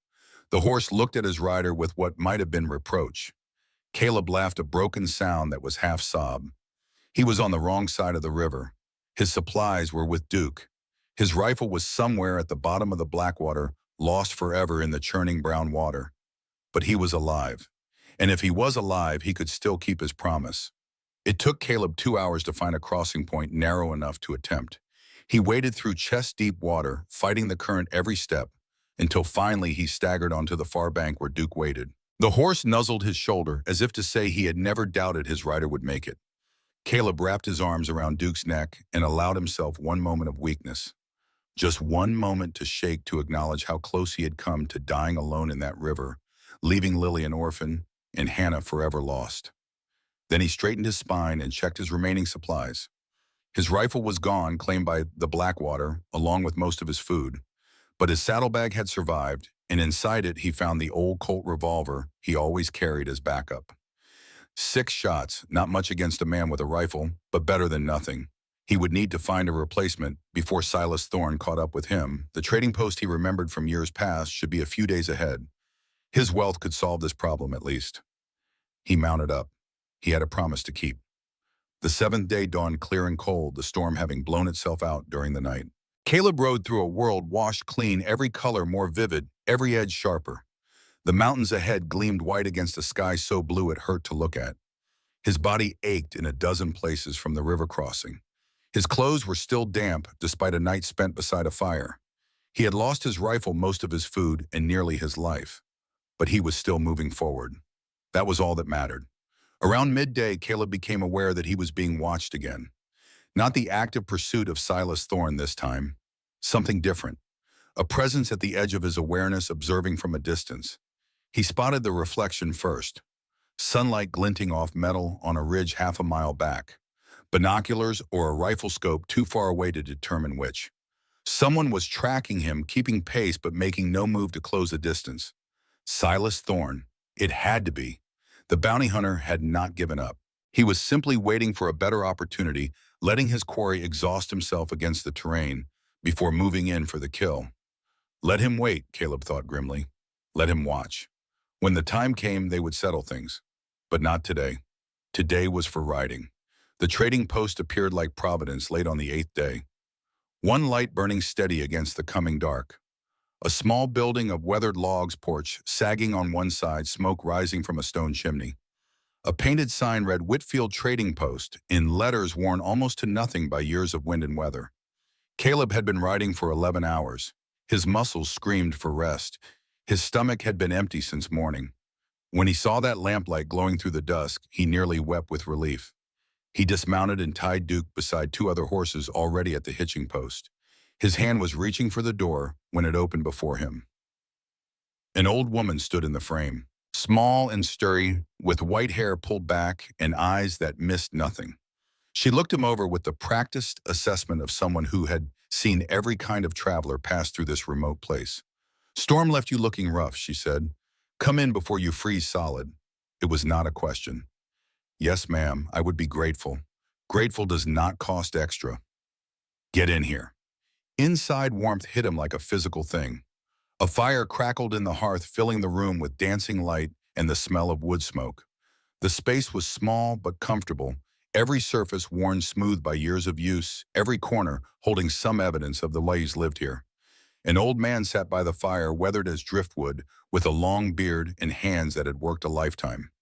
The horse looked at his rider with what might have been reproach. Caleb laughed, a broken sound that was half sob. He was on the wrong side of the river. His supplies were with Duke. His rifle was somewhere at the bottom of the Blackwater, lost forever in the churning brown water. But he was alive. And if he was alive, he could still keep his promise. It took Caleb 2 hours to find a crossing point narrow enough to attempt. He waded through chest-deep water, fighting the current every step, until finally he staggered onto the far bank where Duke waited. The horse nuzzled his shoulder as if to say he had never doubted his rider would make it. Caleb wrapped his arms around Duke's neck and allowed himself one moment of weakness. Just one moment to shake, to acknowledge how close he had come to dying alone in that river, leaving Lily an orphan and Hannah forever lost. Then he straightened his spine and checked his remaining supplies. His rifle was gone, claimed by the Blackwater, along with most of his food. But his saddlebag had survived, and inside it he found the old Colt revolver he always carried as backup. 6 shots, not much against a man with a rifle, but better than nothing. He would need to find a replacement before Silas Thorne caught up with him. The trading post he remembered from years past should be a few days ahead. His wealth could solve this problem at least. He mounted up. He had a promise to keep. The 7th day dawned clear and cold, the storm having blown itself out during the night. Caleb rode through a world washed clean, every color more vivid, every edge sharper. The mountains ahead gleamed white against a sky so blue it hurt to look at. His body ached in a dozen places from the river crossing. His clothes were still damp, despite a night spent beside a fire. He had lost his rifle, most of his food, and nearly his life. But he was still moving forward. That was all that mattered. Around midday, Caleb became aware that he was being watched again. Not the active pursuit of Silas Thorne this time. Something different. A presence at the edge of his awareness, observing from a distance. He spotted the reflection first. Sunlight glinting off metal on a ridge half a mile back. Binoculars or a rifle scope too far away to determine which. Someone was tracking him, keeping pace but making no move to close the distance. Silas Thorne. It had to be. The bounty hunter had not given up. He was simply waiting for a better opportunity, letting his quarry exhaust himself against the terrain before moving in for the kill. Let him wait, Caleb thought grimly. Let him watch. When the time came, they would settle things. But not today. Today was for riding. The trading post appeared like Providence late on the 8th day. One light burning steady against the coming dark. A small building of weathered logs, porch sagging on one side, smoke rising from a stone chimney. A painted sign read Whitfield Trading Post, in letters worn almost to nothing by years of wind and weather. Caleb had been riding for 11 hours. His muscles screamed for rest. His stomach had been empty since morning. When he saw that lamplight glowing through the dusk, he nearly wept with relief. He dismounted and tied Duke beside 2 other horses already at the hitching post. His hand was reaching for the door when it opened before him. An old woman stood in the frame, small and sturdy, with white hair pulled back and eyes that missed nothing. She looked him over with the practiced assessment of someone who had seen every kind of traveler pass through this remote place. "Storm left you looking rough," she said. "Come in before you freeze solid." It was not a question. "Yes, ma'am, I would be grateful. Grateful does not cost extra." "Get in here." Inside, warmth hit him like a physical thing. A fire crackled in the hearth, filling the room with dancing light and the smell of wood smoke. The space was small but comfortable, every surface worn smooth by years of use, every corner holding some evidence of the lives lived here. An old man sat by the fire, weathered as driftwood, with a long beard and hands that had worked a lifetime.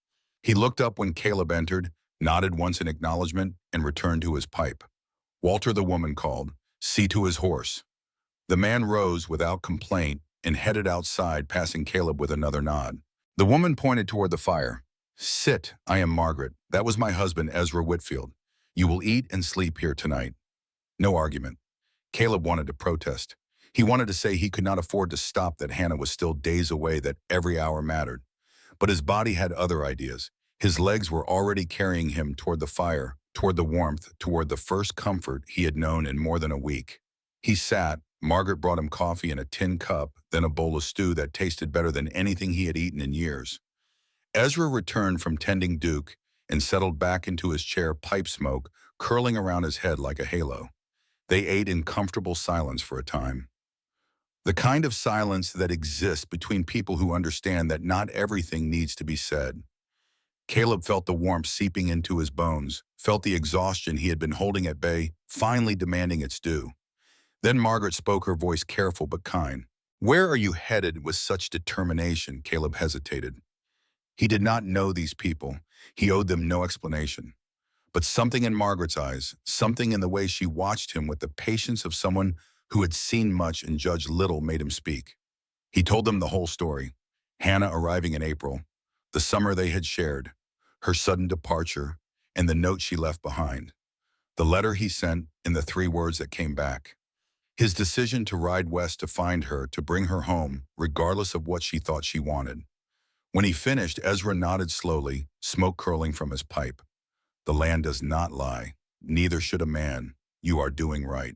He looked up when Caleb entered, nodded once in acknowledgement, and returned to his pipe. Walter, the woman called. See to his horse. The man rose without complaint and headed outside, passing Caleb with another nod. The woman pointed toward the fire. Sit, I am Margaret. That was my husband, Ezra Whitfield. You will eat and sleep here tonight. No argument. Caleb wanted to protest. He wanted to say he could not afford to stop, that Hannah was still days away, that every hour mattered. But his body had other ideas. His legs were already carrying him toward the fire, toward the warmth, toward the first comfort he had known in more than a week. He sat. Margaret brought him coffee in a tin cup, then a bowl of stew that tasted better than anything he had eaten in years. Ezra returned from tending Duke and settled back into his chair, pipe smoke curling around his head like a halo. They ate in comfortable silence for a time. The kind of silence that exists between people who understand that not everything needs to be said. Caleb felt the warmth seeping into his bones, felt the exhaustion he had been holding at bay, finally demanding its due. Then Margaret spoke, her voice careful but kind. Where are you headed with such determination? Caleb hesitated. He did not know these people. He owed them no explanation. But something in Margaret's eyes, something in the way she watched him with the patience of someone who had seen much and judged little, made him speak. He told them the whole story. Hannah arriving in April, the summer they had shared, her sudden departure, and the note she left behind. The letter he sent, and the 3 words that came back. His decision to ride west to find her, to bring her home, regardless of what she thought she wanted. When he finished, Ezra nodded slowly, smoke curling from his pipe. The land does not lie. Neither should a man. You are doing right.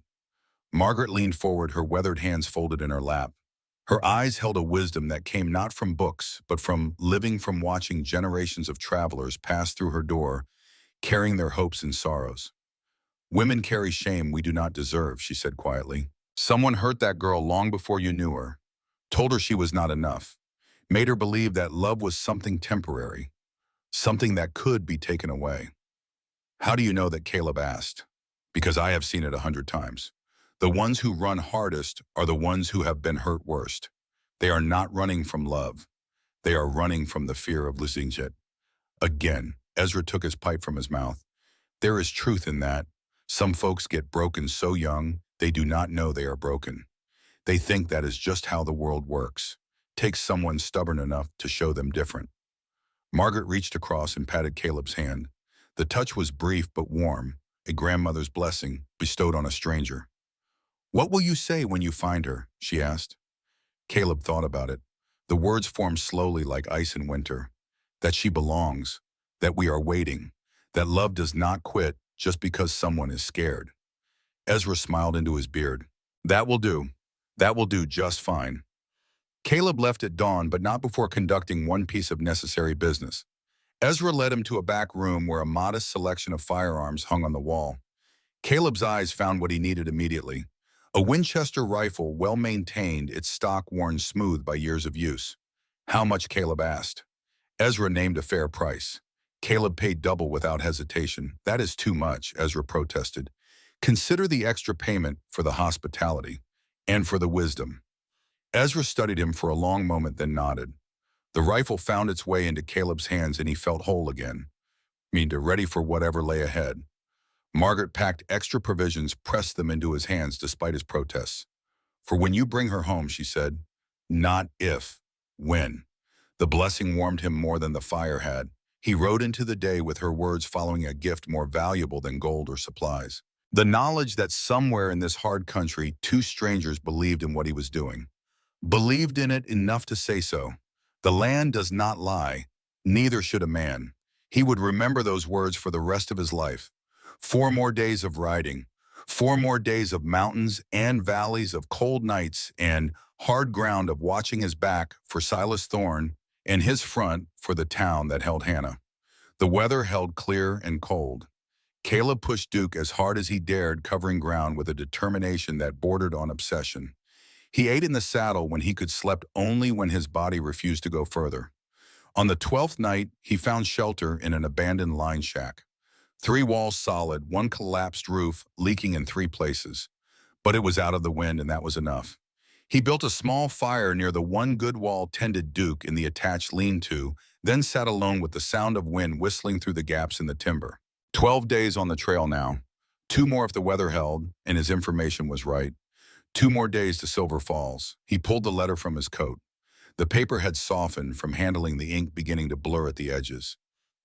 Margaret leaned forward, her weathered hands folded in her lap. Her eyes held a wisdom that came not from books, but from living, from watching generations of travelers pass through her door, carrying their hopes and sorrows. Women carry shame we do not deserve, she said quietly. Someone hurt that girl long before you knew her, told her she was not enough, made her believe that love was something temporary, something that could be taken away. How do you know that? Caleb asked. Because I have seen it 100 times. The ones who run hardest are the ones who have been hurt worst. They are not running from love. They are running from the fear of losing it. Again, Ezra took his pipe from his mouth. There is truth in that. Some folks get broken so young, they do not know they are broken. They think that is just how the world works. Takes someone stubborn enough to show them different. Margaret reached across and patted Caleb's hand. The touch was brief but warm, a grandmother's blessing bestowed on a stranger. What will you say when you find her? She asked. Caleb thought about it. The words formed slowly like ice in winter. That she belongs, that we are waiting, that love does not quit just because someone is scared. Ezra smiled into his beard. That will do. That will do just fine. Caleb left at dawn, but not before conducting one piece of necessary business. Ezra led him to a back room where a modest selection of firearms hung on the wall. Caleb's eyes found what he needed immediately. A Winchester rifle, well-maintained, its stock worn smooth by years of use. How much? Caleb asked. Ezra named a fair price. Caleb paid double without hesitation. That is too much, Ezra protested. Consider the extra payment for the hospitality and for the wisdom. Ezra studied him for a long moment, then nodded. The rifle found its way into Caleb's hands and he felt whole again. Ready for whatever lay ahead. Margaret packed extra provisions, pressed them into his hands despite his protests. For when you bring her home, she said. Not if, when. The blessing warmed him more than the fire had. He rode into the day with her words following a gift more valuable than gold or supplies. The knowledge that somewhere in this hard country, 2 strangers believed in what he was doing. Believed in it enough to say so. The land does not lie, neither should a man. He would remember those words for the rest of his life. 4 more days of riding, 4 more days of mountains and valleys, of cold nights and hard ground, of watching his back for Silas Thorne and his front for the town that held Hannah. The weather held clear and cold. Caleb pushed Duke as hard as he dared, covering ground with a determination that bordered on obsession. He ate in the saddle when he could, slept only when his body refused to go further. On the 12th night, he found shelter in an abandoned line shack. 3 walls solid, 1 collapsed roof leaking in 3 places. But it was out of the wind, and that was enough. He built a small fire near the one good wall-tended Duke in the attached lean-to, then sat alone with the sound of wind whistling through the gaps in the timber. 12 days on the trail now. 2 more if the weather held, and his information was right. 2 more days to Silver Falls. He pulled the letter from his coat. The paper had softened from handling the ink beginning to blur at the edges.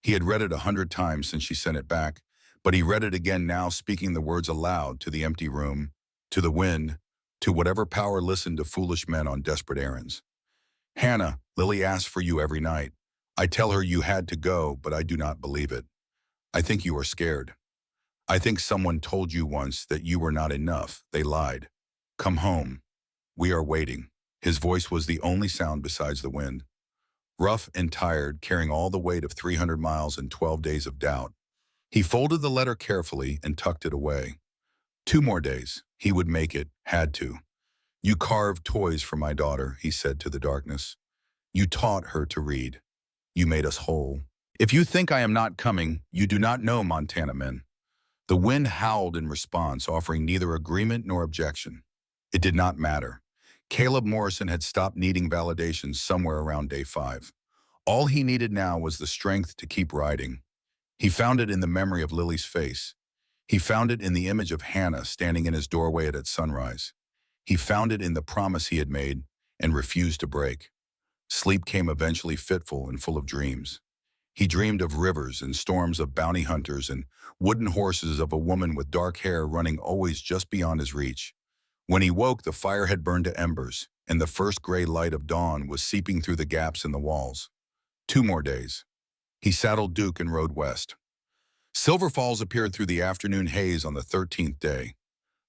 He had read it 100 times since she sent it back, but he read it again now, speaking the words aloud to the empty room, to the wind, to whatever power listened to foolish men on desperate errands. Hannah, Lily asks for you every night. I tell her you had to go, but I do not believe it. I think you are scared. I think someone told you once that you were not enough. They lied. Come home. We are waiting. His voice was the only sound besides the wind. Rough and tired, carrying all the weight of 300 miles and 12 days of doubt, he folded the letter carefully and tucked it away. 2 more days. He would make it, had to. You carved toys for my daughter, he said to the darkness. You taught her to read. You made us whole. If you think I am not coming, you do not know Montana men. The wind howled in response, offering neither agreement nor objection. It did not matter. Caleb Morrison had stopped needing validation somewhere around day 5. All he needed now was the strength to keep riding. He found it in the memory of Lily's face. He found it in the image of Hannah standing in his doorway at sunrise. He found it in the promise he had made and refused to break. Sleep came eventually, fitful and full of dreams. He dreamed of rivers and storms, of bounty hunters and wooden horses, of a woman with dark hair running always just beyond his reach. When he woke, the fire had burned to embers, and the first gray light of dawn was seeping through the gaps in the walls. 2 more days. He saddled Duke and rode west. Silver Falls appeared through the afternoon haze on the 13th day.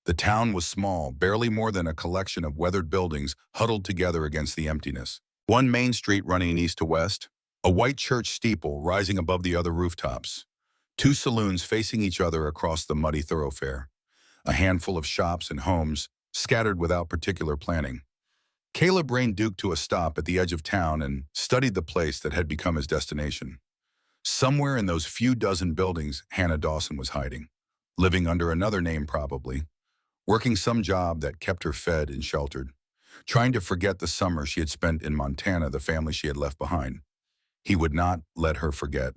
The town was small, barely more than a collection of weathered buildings huddled together against the emptiness. One main street running east to west, a white church steeple rising above the other rooftops. 2 saloons facing each other across the muddy thoroughfare. A handful of shops and homes scattered without particular planning. Caleb reined Duke to a stop at the edge of town and studied the place that had become his destination. Somewhere in those few dozen buildings, Hannah Dawson was hiding, living under another name probably, working some job that kept her fed and sheltered, trying to forget the summer she had spent in Montana, the family she had left behind. He would not let her forget.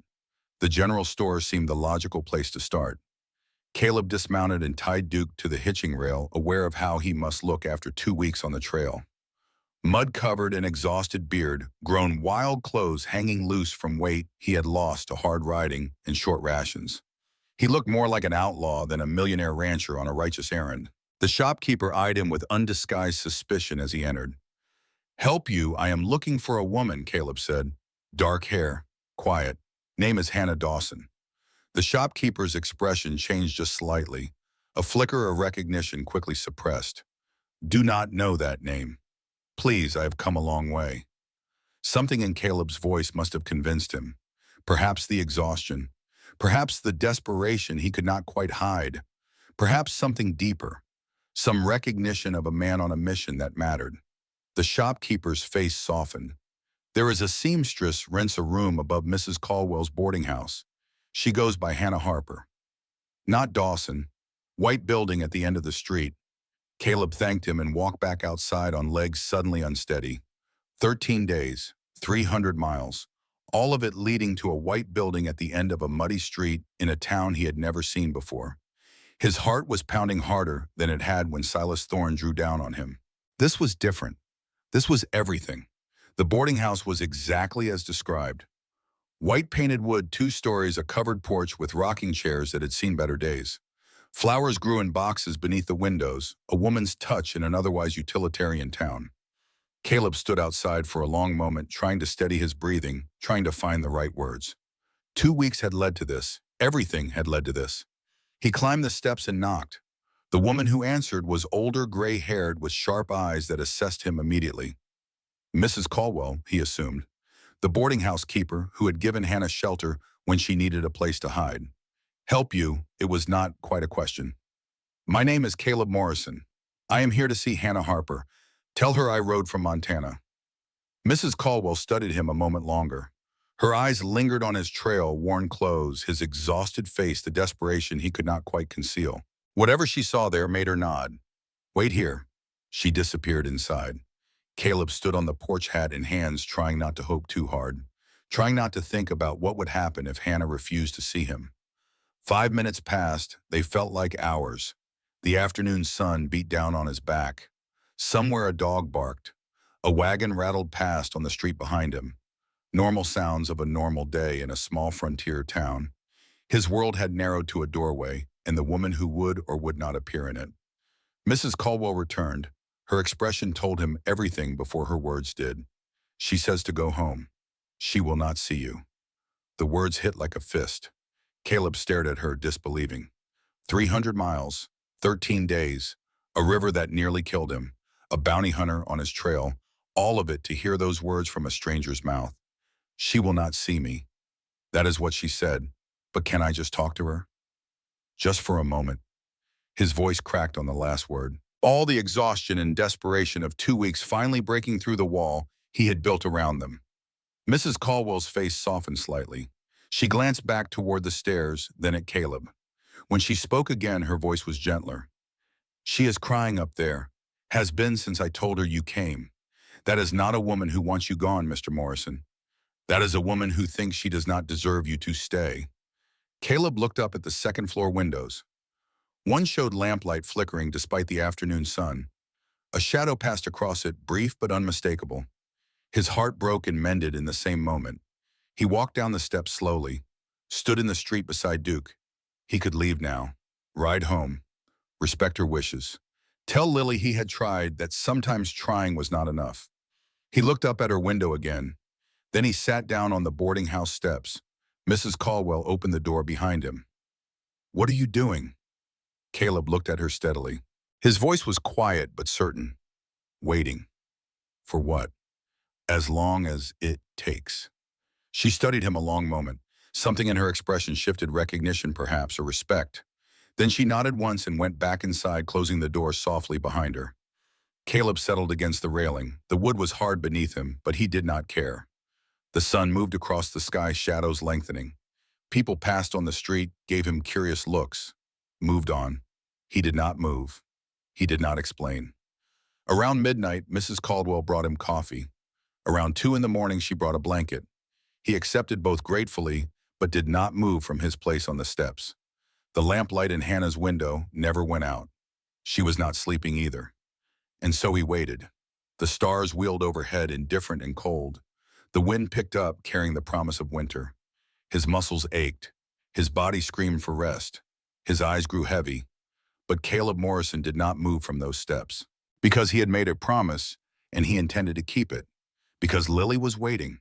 The general store seemed the logical place to start. Caleb dismounted and tied Duke to the hitching rail, aware of how he must look after 2 weeks on the trail. Mud-covered and exhausted beard, grown wild clothes hanging loose from weight he had lost to hard riding and short rations. He looked more like an outlaw than a millionaire rancher on a righteous errand. The shopkeeper eyed him with undisguised suspicion as he entered. Help you, I am looking for a woman, Caleb said. Dark hair, quiet. Name is Hannah Dawson. The shopkeeper's expression changed just slightly, a flicker of recognition quickly suppressed. Do not know that name. Please, I have come a long way. Something in Caleb's voice must have convinced him. Perhaps the exhaustion. Perhaps the desperation he could not quite hide. Perhaps something deeper. Some recognition of a man on a mission that mattered. The shopkeeper's face softened. There is a seamstress rents a room above Mrs. Caldwell's boarding house. She goes by Hannah Harper. Not Dawson. White building at the end of the street. Caleb thanked him and walked back outside on legs suddenly unsteady. 13 days, 300 miles, all of it leading to a white building at the end of a muddy street in a town he had never seen before. His heart was pounding harder than it had when Silas Thorne drew down on him. This was different. This was everything. The boarding house was exactly as described. White painted wood, 2 stories, a covered porch with rocking chairs that had seen better days. Flowers grew in boxes beneath the windows, a woman's touch in an otherwise utilitarian town. Caleb stood outside for a long moment, trying to steady his breathing, trying to find the right words. 2 weeks had led to this. Everything had led to this. He climbed the steps and knocked. The woman who answered was older, gray-haired, with sharp eyes that assessed him immediately. Mrs. Caldwell, he assumed. The boarding house keeper who had given Hannah shelter when she needed a place to hide. Help you, it was not quite a question. My name is Caleb Morrison. I am here to see Hannah Harper. Tell her I rode from Montana. Mrs. Caldwell studied him a moment longer. Her eyes lingered on his trail-worn clothes, his exhausted face, the desperation he could not quite conceal. Whatever she saw there made her nod. Wait here. She disappeared inside. Caleb stood on the porch, hat in hands, trying not to hope too hard, trying not to think about what would happen if Hannah refused to see him. 5 minutes passed. They felt like hours. The afternoon sun beat down on his back. Somewhere a dog barked. A wagon rattled past on the street behind him. Normal sounds of a normal day in a small frontier town. His world had narrowed to a doorway and the woman who would or would not appear in it. Mrs. Caldwell returned. Her expression told him everything before her words did. She says to go home. She will not see you. The words hit like a fist. Caleb stared at her, disbelieving. 300 miles, 13 days, a river that nearly killed him, a bounty hunter on his trail, all of it to hear those words from a stranger's mouth. She will not see me. That is what she said. But can I just talk to her? Just for a moment. His voice cracked on the last word. All the exhaustion and desperation of 2 weeks finally breaking through the wall he had built around them. Mrs. Caldwell's face softened slightly. She glanced back toward the stairs, then at Caleb. When she spoke again, her voice was gentler. She is crying up there. Has been since I told her you came. That is not a woman who wants you gone, Mr. Morrison. That is a woman who thinks she does not deserve you to stay. Caleb looked up at the second-floor windows. One showed lamplight flickering despite the afternoon sun. A shadow passed across it, brief but unmistakable. His heart broke and mended in the same moment. He walked down the steps slowly, stood in the street beside Duke. He could leave now, ride home, respect her wishes. Tell Lily he had tried, that sometimes trying was not enough. He looked up at her window again. Then he sat down on the boarding house steps. Mrs. Caldwell opened the door behind him. What are you doing? Caleb looked at her steadily. His voice was quiet but certain. Waiting. For what? As long as it takes. She studied him a long moment. Something in her expression shifted, recognition perhaps, or respect. Then she nodded once and went back inside, closing the door softly behind her. Caleb settled against the railing. The wood was hard beneath him, but he did not care. The sun moved across the sky, shadows lengthening. People passed on the street, gave him curious looks. Moved on. He did not move. He did not explain. Around midnight, Mrs. Caldwell brought him coffee. Around 2 in the morning, she brought a blanket. He accepted both gratefully, but did not move from his place on the steps. The lamplight in Hannah's window never went out. She was not sleeping either. And so he waited. The stars wheeled overhead, indifferent and cold. The wind picked up, carrying the promise of winter. His muscles ached. His body screamed for rest. His eyes grew heavy. But Caleb Morrison did not move from those steps. Because he had made a promise, and he intended to keep it. Because Lily was waiting.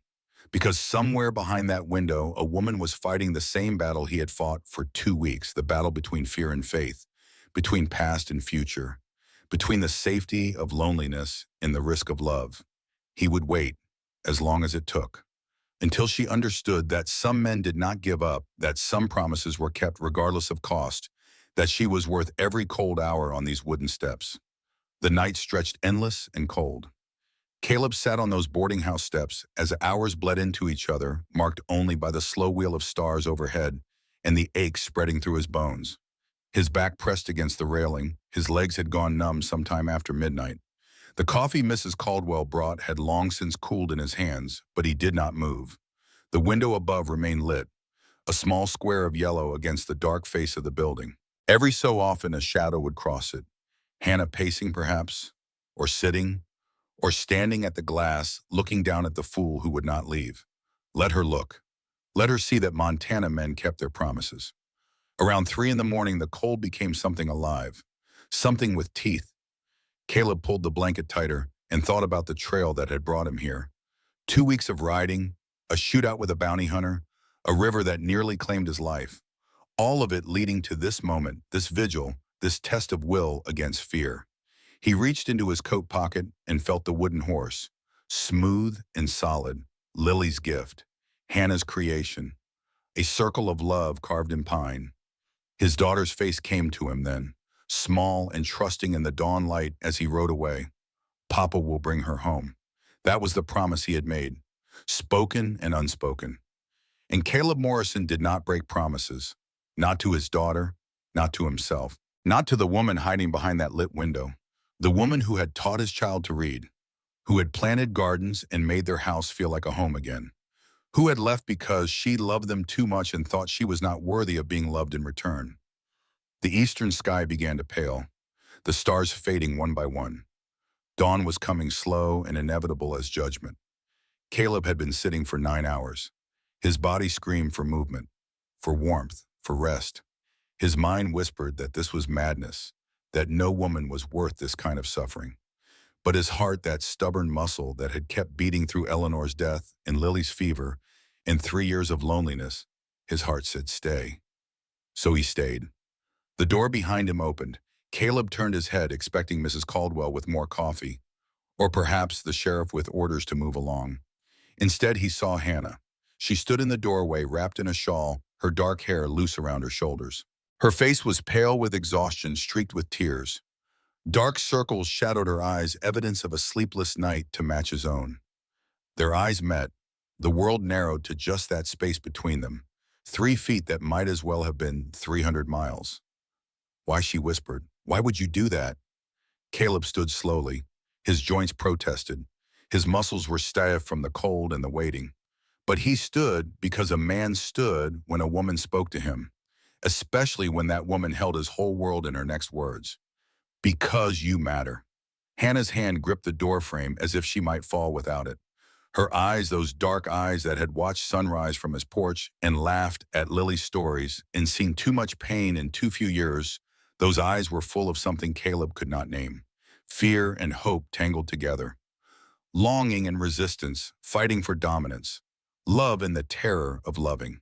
Because somewhere behind that window, a woman was fighting the same battle he had fought for 2 weeks, the battle between fear and faith, between past and future, between the safety of loneliness and the risk of love. He would wait, as long as it took, until she understood that some men did not give up, that some promises were kept regardless of cost, that she was worth every cold hour on these wooden steps. The night stretched endless and cold. Caleb sat on those boarding house steps as hours bled into each other, marked only by the slow wheel of stars overhead and the ache spreading through his bones. His back pressed against the railing, his legs had gone numb sometime after midnight. The coffee Mrs. Caldwell brought had long since cooled in his hands, but he did not move. The window above remained lit, a small square of yellow against the dark face of the building. Every so often a shadow would cross it. Hannah pacing perhaps, or sitting, or standing at the glass, looking down at the fool who would not leave. Let her look. Let her see that Montana men kept their promises. Around 3 in the morning, the cold became something alive, something with teeth. Caleb pulled the blanket tighter and thought about the trail that had brought him here. 2 weeks of riding, a shootout with a bounty hunter, a river that nearly claimed his life. All of it leading to this moment, this vigil, this test of will against fear. He reached into his coat pocket and felt the wooden horse, smooth and solid, Lily's gift, Hannah's creation, a circle of love carved in pine. His daughter's face came to him then, small and trusting in the dawn light as he rode away. Papa will bring her home. That was the promise he had made, spoken and unspoken. And Caleb Morrison did not break promises, not to his daughter, not to himself, not to the woman hiding behind that lit window. The woman who had taught his child to read, who had planted gardens and made their house feel like a home again, who had left because she loved them too much and thought she was not worthy of being loved in return. The eastern sky began to pale, the stars fading one by one. Dawn was coming slow and inevitable as judgment. Caleb had been sitting for 9 hours. His body screamed for movement, for warmth, for rest. His mind whispered that this was madness, that no woman was worth this kind of suffering. But his heart, that stubborn muscle that had kept beating through Eleanor's death and Lily's fever and 3 years of loneliness, his heart said stay. So he stayed. The door behind him opened. Caleb turned his head, expecting Mrs. Caldwell with more coffee, or perhaps the sheriff with orders to move along. Instead, he saw Hannah. She stood in the doorway, wrapped in a shawl, her dark hair loose around her shoulders. Her face was pale with exhaustion, streaked with tears. Dark circles shadowed her eyes, evidence of a sleepless night to match his own. Their eyes met. The world narrowed to just that space between them, 3 feet that might as well have been 300 miles. Why, she whispered, why would you do that? Caleb stood slowly. His joints protested. His muscles were stiff from the cold and the waiting. But he stood because a man stood when a woman spoke to him, especially when that woman held his whole world in her next words. Because you matter. Hannah's hand gripped the doorframe as if she might fall without it. Her eyes, those dark eyes that had watched sunrise from his porch and laughed at Lily's stories and seen too much pain in too few years, those eyes were full of something Caleb could not name. Fear and hope tangled together. Longing and resistance, fighting for dominance. Love and the terror of loving.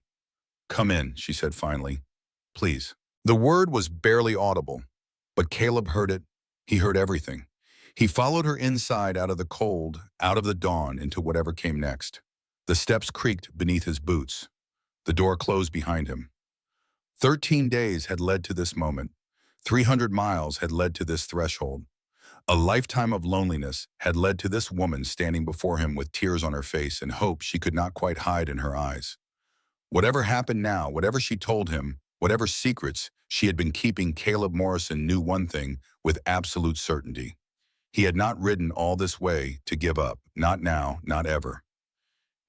Come in, she said finally. Please. The word was barely audible, but Caleb heard it. He heard everything. He followed her inside, out of the cold, out of the dawn, into whatever came next. The steps creaked beneath his boots. The door closed behind him. 13 days had led to this moment. 300 miles had led to this threshold. A lifetime of loneliness had led to this woman standing before him with tears on her face and hope she could not quite hide in her eyes. Whatever happened now, whatever she told him, whatever secrets she had been keeping, Caleb Morrison knew one thing with absolute certainty. He had not ridden all this way to give up, not now, not ever.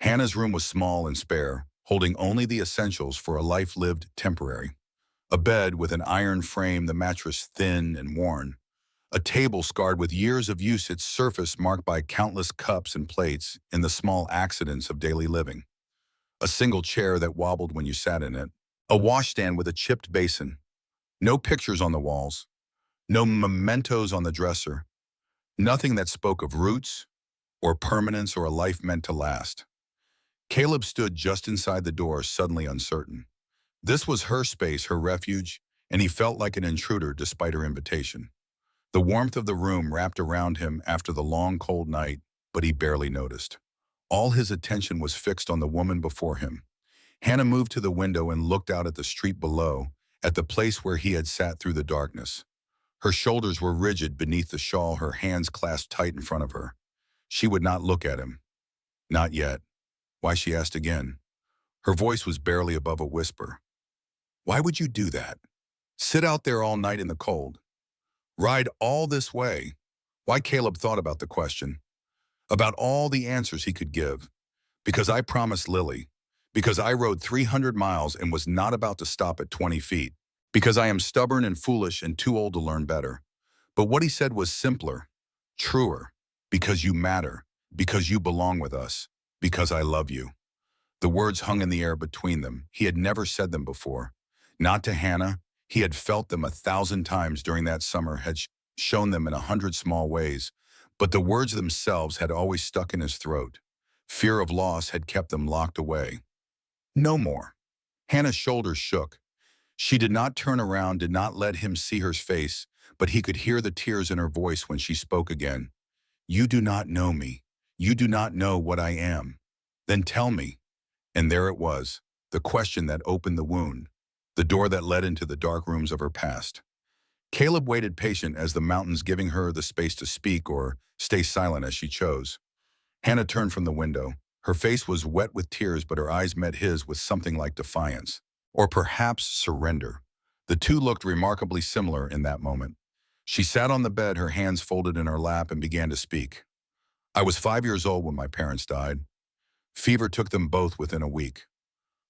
Hannah's room was small and spare, holding only the essentials for a life lived temporary. A bed with an iron frame, the mattress thin and worn. A table scarred with years of use, its surface marked by countless cups and plates and the small accidents of daily living. A single chair that wobbled when you sat in it. A washstand with a chipped basin. No pictures on the walls. No mementos on the dresser. Nothing that spoke of roots or permanence or a life meant to last. Caleb stood just inside the door, suddenly uncertain. This was her space, her refuge, and he felt like an intruder despite her invitation. The warmth of the room wrapped around him after the long, cold night, but he barely noticed. All his attention was fixed on the woman before him. Hannah moved to the window and looked out at the street below, at the place where he had sat through the darkness. Her shoulders were rigid beneath the shawl, her hands clasped tight in front of her. She would not look at him. Not yet. Why, she asked again. Her voice was barely above a whisper. Why would you do that? Sit out there all night in the cold? Ride all this way? Why? Caleb thought about the question, about all the answers he could give. Because I promised Lily. Because I rode 300 miles and was not about to stop at 20 feet. Because I am stubborn and foolish and too old to learn better. But what he said was simpler, truer. Because you matter. Because you belong with us. Because I love you. The words hung in the air between them. He had never said them before. Not to Hannah. He had felt them 1,000 times during that summer, had shown them in 100 small ways. But the words themselves had always stuck in his throat. Fear of loss had kept them locked away. No more. Hannah's shoulders shook. She did not turn around, did not let him see her face, but he could hear the tears in her voice when she spoke again. You do not know me. You do not know what I am. Then tell me. And there it was, the question that opened the wound, the door that led into the dark rooms of her past. Caleb waited patient as the mountains, giving her the space to speak or stay silent as she chose. Hannah turned from the window. Her face was wet with tears, but her eyes met his with something like defiance, or perhaps surrender. The two looked remarkably similar in that moment. She sat on the bed, her hands folded in her lap, and began to speak. I was 5 years old when my parents died. Fever took them both within a week.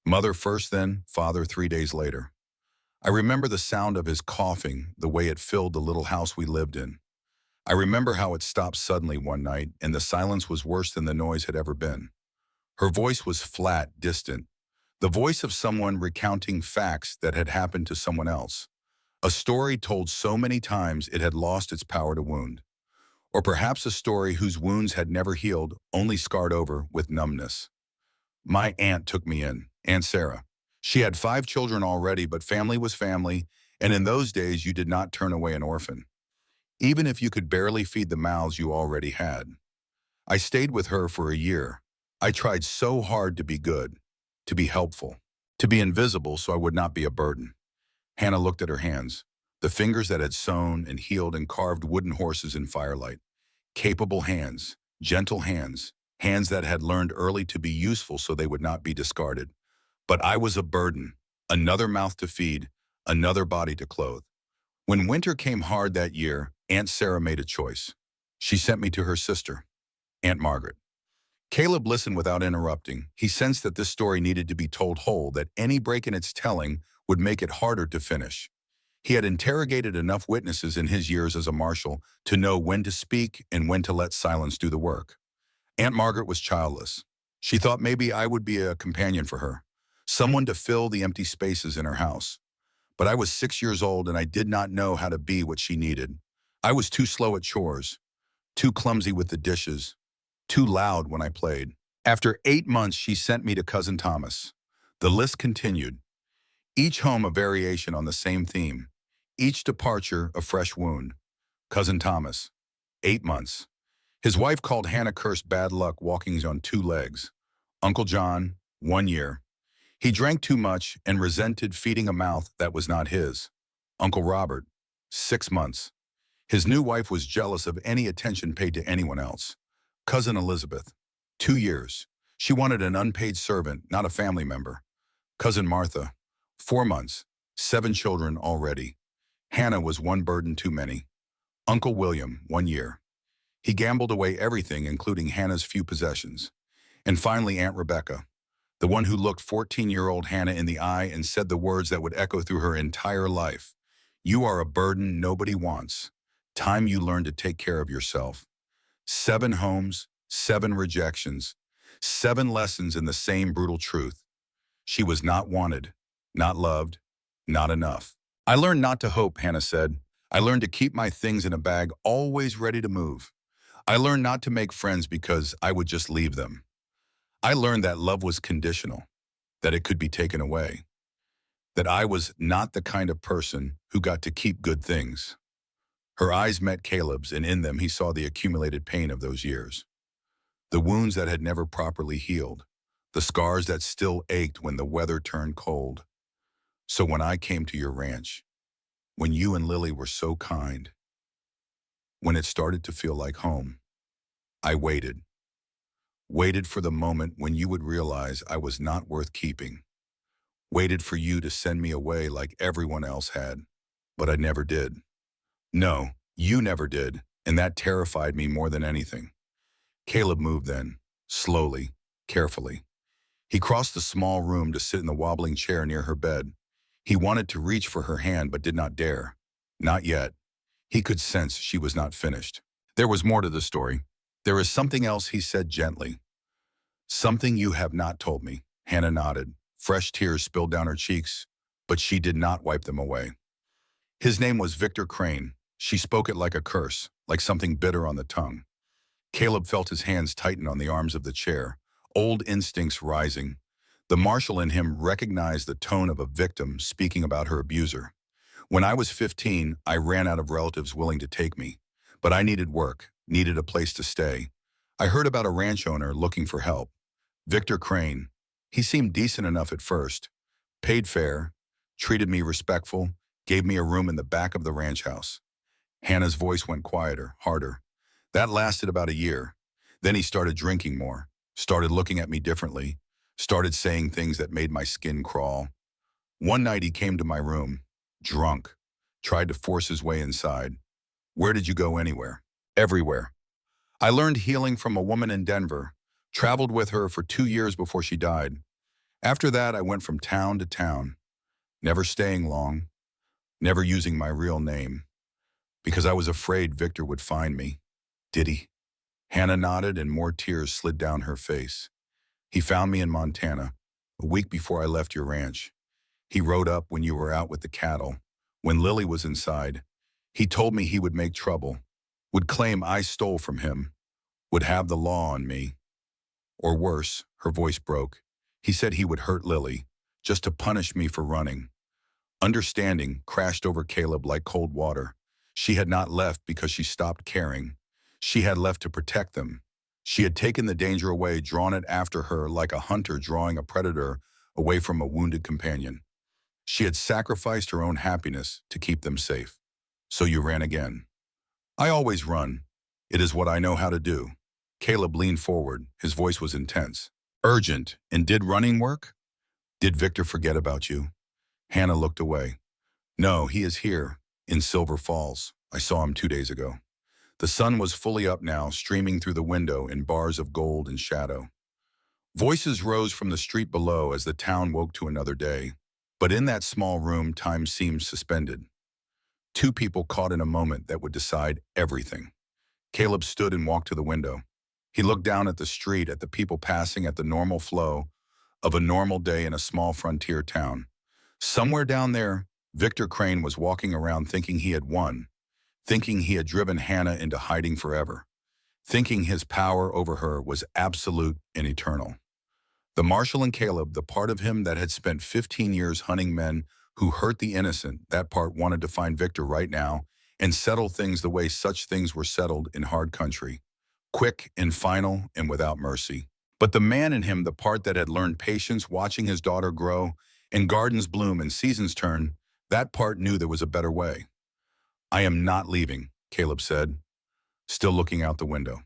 Mother first, then father 3 days later. I remember the sound of his coughing, the way it filled the little house we lived in. I remember how it stopped suddenly one night, and the silence was worse than the noise had ever been. Her voice was flat, distant, the voice of someone recounting facts that had happened to someone else. A story told so many times it had lost its power to wound. Or perhaps a story whose wounds had never healed, only scarred over with numbness. My aunt took me in, Aunt Sarah. She had 5 children already, but family was family, and in those days you did not turn away an orphan, even if you could barely feed the mouths you already had. I stayed with her for a year. I tried so hard to be good, to be helpful, to be invisible so I would not be a burden. Hannah looked at her hands, the fingers that had sewn and healed and carved wooden horses in firelight. Capable hands, gentle hands, hands that had learned early to be useful so they would not be discarded. But I was a burden, another mouth to feed, another body to clothe. When winter came hard that year, Aunt Sarah made a choice. She sent me to her sister, Aunt Margaret. Caleb listened without interrupting. He sensed that this story needed to be told whole, that any break in its telling would make it harder to finish. He had interrogated enough witnesses in his years as a marshal to know when to speak and when to let silence do the work. Aunt Margaret was childless. She thought maybe I would be a companion for her, someone to fill the empty spaces in her house. But I was 6 years old and I did not know how to be what she needed. I was too slow at chores, too clumsy with the dishes, too loud when I played. After 8 months, she sent me to Cousin Thomas. The list continued. Each home a variation on the same theme. Each departure a fresh wound. Cousin Thomas, 8 months. His wife called Hannah cursed bad luck walking on 2 legs. Uncle John, 1 year. He drank too much and resented feeding a mouth that was not his. Uncle Robert, 6 months. His new wife was jealous of any attention paid to anyone else. Cousin Elizabeth, 2 years. She wanted an unpaid servant, not a family member. Cousin Martha, 4 months. 7 children already. Hannah was one burden too many. Uncle William, 1 year. He gambled away everything, including Hannah's few possessions. And finally, Aunt Rebecca, the one who looked 14-year-old Hannah in the eye and said the words that would echo through her entire life. You are a burden nobody wants. Time you learn to take care of yourself. 7 homes, 7 rejections, 7 lessons in the same brutal truth. She was not wanted, not loved, not enough. I learned not to hope, Hannah said. I learned to keep my things in a bag, always ready to move. I learned not to make friends because I would just leave them. I learned that love was conditional, that it could be taken away, that I was not the kind of person who got to keep good things. Her eyes met Caleb's, and in them he saw the accumulated pain of those years. The wounds that had never properly healed, the scars that still ached when the weather turned cold. So when I came to your ranch, when you and Lily were so kind, when it started to feel like home, I waited. Waited for the moment when you would realize I was not worth keeping. Waited for you to send me away like everyone else had. But I never did. No, you never did, and that terrified me more than anything. Caleb moved then, slowly, carefully. He crossed the small room to sit in the wobbling chair near her bed. He wanted to reach for her hand but did not dare. Not yet. He could sense she was not finished. There was more to the story. There is something else, he said gently. Something you have not told me. Hannah nodded. Fresh tears spilled down her cheeks, but she did not wipe them away. His name was Victor Crane. She spoke it like a curse, like something bitter on the tongue. Caleb felt his hands tighten on the arms of the chair, old instincts rising. The marshal in him recognized the tone of a victim speaking about her abuser. When I was 15, I ran out of relatives willing to take me. But I needed work, needed a place to stay. I heard about a ranch owner looking for help. Victor Crane. He seemed decent enough at first. Paid fair, treated me respectful, gave me a room in the back of the ranch house. Hannah's voice went quieter, harder. That lasted about a year. Then he started drinking more, started looking at me differently, started saying things that made my skin crawl. One night he came to my room, drunk, tried to force his way inside. Where did you go anywhere? Everywhere. I learned healing from a woman in Denver, traveled with her for 2 years before she died. After that, I went from town to town, never staying long, never using my real name, because I was afraid Victor would find me. Did he? Hannah nodded and more tears slid down her face. He found me in Montana, a week before I left your ranch. He rode up when you were out with the cattle, when Lily was inside. He told me he would make trouble, would claim I stole from him, would have the law on me. Or worse, her voice broke. He said he would hurt Lily, just to punish me for running. Understanding crashed over Caleb like cold water. She had not left because she stopped caring. She had left to protect them. She had taken the danger away, drawn it after her like a hunter drawing a predator away from a wounded companion. She had sacrificed her own happiness to keep them safe. So you ran again. I always run. It is what I know how to do. Caleb leaned forward. His voice was intense. Urgent. And did running work? Did Victor forget about you? Hannah looked away. No, he is here, in Silver Falls. I saw him 2 days ago. The sun was fully up now, streaming through the window in bars of gold and shadow. Voices rose from the street below as the town woke to another day. But in that small room, time seemed suspended. Two people caught in a moment that would decide everything. Caleb stood and walked to the window. He looked down at the street, at the people passing, at the normal flow of a normal day in a small frontier town. Somewhere down there, Victor Crane was walking around thinking he had won, thinking he had driven Hannah into hiding forever, thinking his power over her was absolute and eternal. The Marshal and Caleb, the part of him that had spent 15 years hunting men who hurt the innocent, that part wanted to find Victor right now and settle things the way such things were settled in hard country, quick and final and without mercy. But the man in him, the part that had learned patience watching his daughter grow and gardens bloom and seasons turn, that part knew there was a better way. I am not leaving, Caleb said, still looking out the window.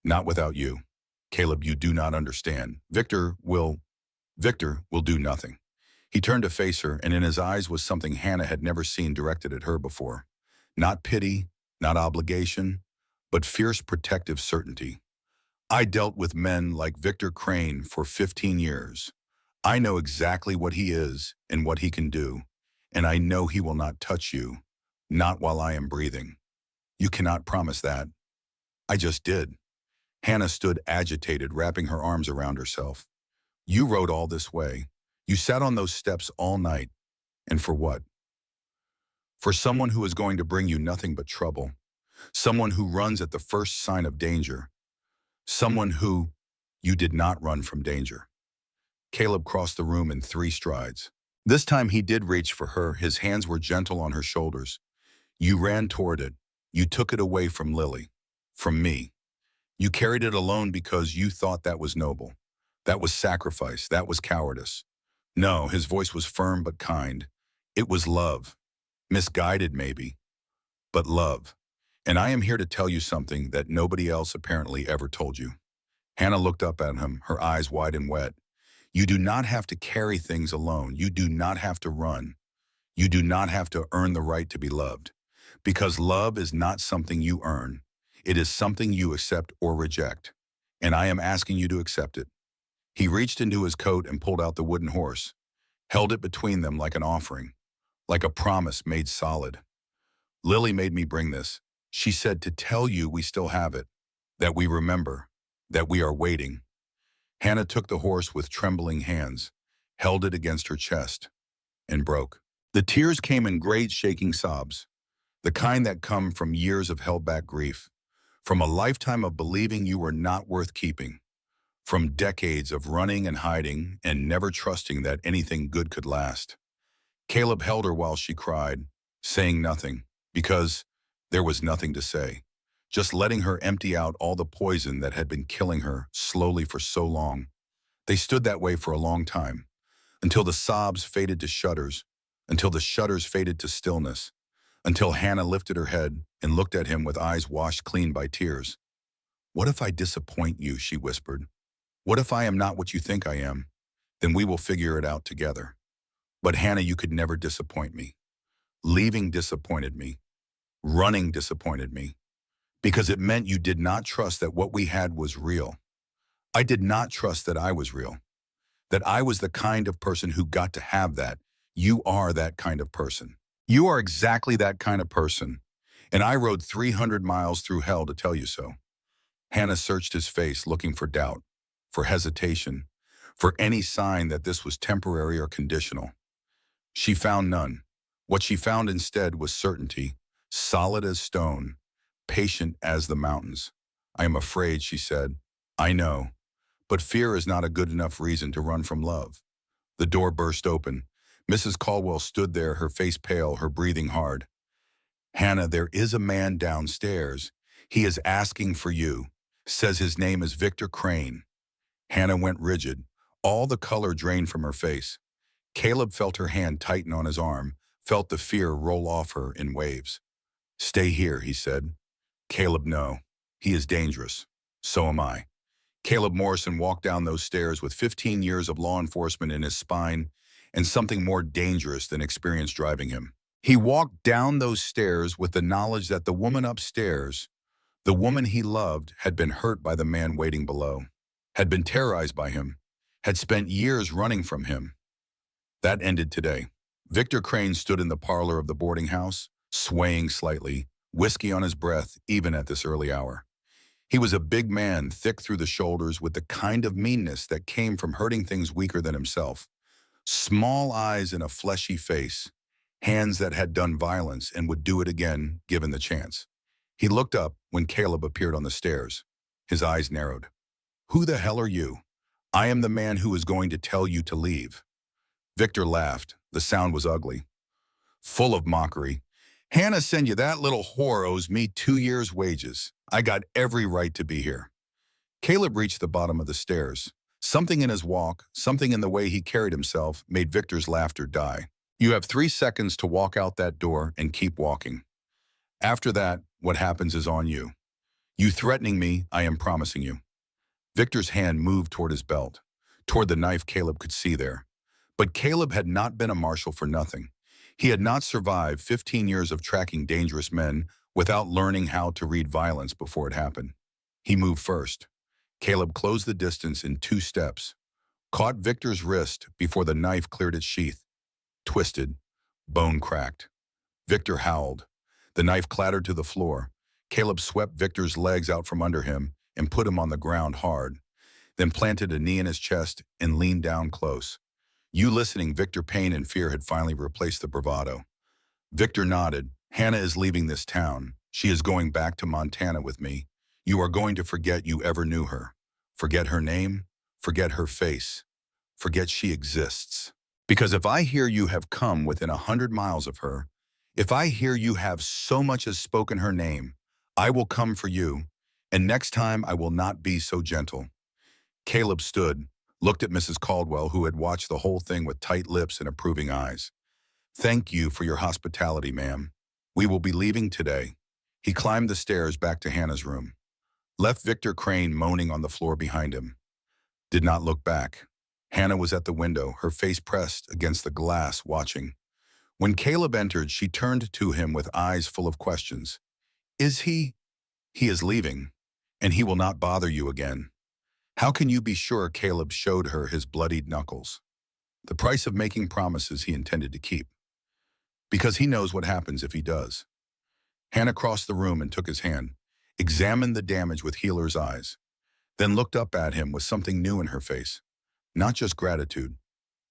Not without you. Caleb, you do not understand. Victor will do nothing. He turned to face her, and in his eyes was something Hannah had never seen directed at her before. Not pity, not obligation, but fierce protective certainty. I dealt with men like Victor Crane for 15 years. I know exactly what he is and what he can do, and I know he will not touch you, not while I am breathing. You cannot promise that. I just did. Hannah stood agitated, wrapping her arms around herself. You rode all this way. You sat on those steps all night. And for what? For someone who is going to bring you nothing but trouble. Someone who runs at the first sign of danger. Someone who you did not run from danger. Caleb crossed the room in 3 strides. This time he did reach for her. His hands were gentle on her shoulders. You ran toward it. You took it away from Lily. From me. You carried it alone because you thought that was noble. That was sacrifice. That was cowardice. No, his voice was firm but kind. It was love. Misguided maybe, but love. And I am here to tell you something that nobody else apparently ever told you. Hannah looked up at him, her eyes wide and wet. You do not have to carry things alone. You do not have to run. You do not have to earn the right to be loved. Because love is not something you earn. It is something you accept or reject. And I am asking you to accept it. He reached into his coat and pulled out the wooden horse, held it between them like an offering, like a promise made solid. Lily made me bring this. She said to tell you we still have it, that we remember, that we are waiting. Hannah took the horse with trembling hands, held it against her chest, and broke. The tears came in great shaking sobs, the kind that come from years of held-back grief, from a lifetime of believing you were not worth keeping, from decades of running and hiding and never trusting that anything good could last. Caleb held her while she cried, saying nothing, because there was nothing to say, just letting her empty out all the poison that had been killing her slowly for so long. They stood that way for a long time, until the sobs faded to shudders, until the shudders faded to stillness, until Hannah lifted her head and looked at him with eyes washed clean by tears. What if I disappoint you, she whispered. What if I am not what you think I am? Then we will figure it out together. But Hannah, you could never disappoint me. Leaving disappointed me. Running disappointed me because it meant you did not trust that what we had was real. I did not trust that I was real, that I was the kind of person who got to have that. You are that kind of person. You are exactly that kind of person. And I rode 300 miles through hell to tell you so. Hannah searched his face looking for doubt, for hesitation, for any sign that this was temporary or conditional. She found none. What she found instead was certainty, solid as stone, patient as the mountains. I am afraid, she said. I know. But fear is not a good enough reason to run from love. The door burst open. Mrs. Caldwell stood there, her face pale, her breathing hard. Hannah, there is a man downstairs. He is asking for you. Says his name is Victor Crane. Hannah went rigid. All the color drained from her face. Caleb felt her hand tighten on his arm, felt the fear roll off her in waves. Stay here, he said. Caleb, no. He is dangerous. So am I. Caleb Morrison walked down those stairs with 15 years of law enforcement in his spine and something more dangerous than experience driving him. He walked down those stairs with the knowledge that the woman upstairs, the woman he loved, had been hurt by the man waiting below, had been terrorized by him, had spent years running from him. That ended today. Victor Crane stood in the parlor of the boarding house, swaying slightly, whiskey on his breath even at this early hour. He was a big man, thick through the shoulders, with the kind of meanness that came from hurting things weaker than himself. Small eyes and a fleshy face, hands that had done violence and would do it again, given the chance. He looked up when Caleb appeared on the stairs. His eyes narrowed. Who the hell are you? I am the man who is going to tell you to leave. Victor laughed. The sound was ugly, full of mockery. Hannah send you that little whore owes me 2 years' wages. I got every right to be here. Caleb reached the bottom of the stairs. Something in his walk, something in the way he carried himself, made Victor's laughter die. You have 3 seconds to walk out that door and keep walking. After that, what happens is on you. You threatening me, I am promising you. Victor's hand moved toward his belt, toward the knife Caleb could see there. But Caleb had not been a marshal for nothing. He had not survived 15 years of tracking dangerous men without learning how to read violence before it happened. He moved first. Caleb closed the distance in 2 steps, caught Victor's wrist before the knife cleared its sheath. Twisted, bone cracked. Victor howled. The knife clattered to the floor. Caleb swept Victor's legs out from under him and put him on the ground hard, then planted a knee in his chest and leaned down close. You listening, Victor, pain and fear had finally replaced the bravado. Victor nodded. Hannah is leaving this town. She is going back to Montana with me. You are going to forget you ever knew her. Forget her name. Forget her face. Forget she exists. Because if I hear you have come within 100 miles of her, if I hear you have so much as spoken her name, I will come for you, and next time I will not be so gentle. Caleb stood, looked at Mrs. Caldwell, who had watched the whole thing with tight lips and approving eyes. Thank you for your hospitality, ma'am. We will be leaving today. He climbed the stairs back to Hannah's room. Left Victor Crane moaning on the floor behind him. Did not look back. Hannah was at the window, her face pressed against the glass, watching. When Caleb entered, she turned to him with eyes full of questions. Is he? He is leaving, and he will not bother you again. How can you be sure? Caleb showed her his bloodied knuckles. The price of making promises he intended to keep. Because he knows what happens if he does. Hannah crossed the room and took his hand, examined the damage with healer's eyes, then looked up at him with something new in her face. Not just gratitude,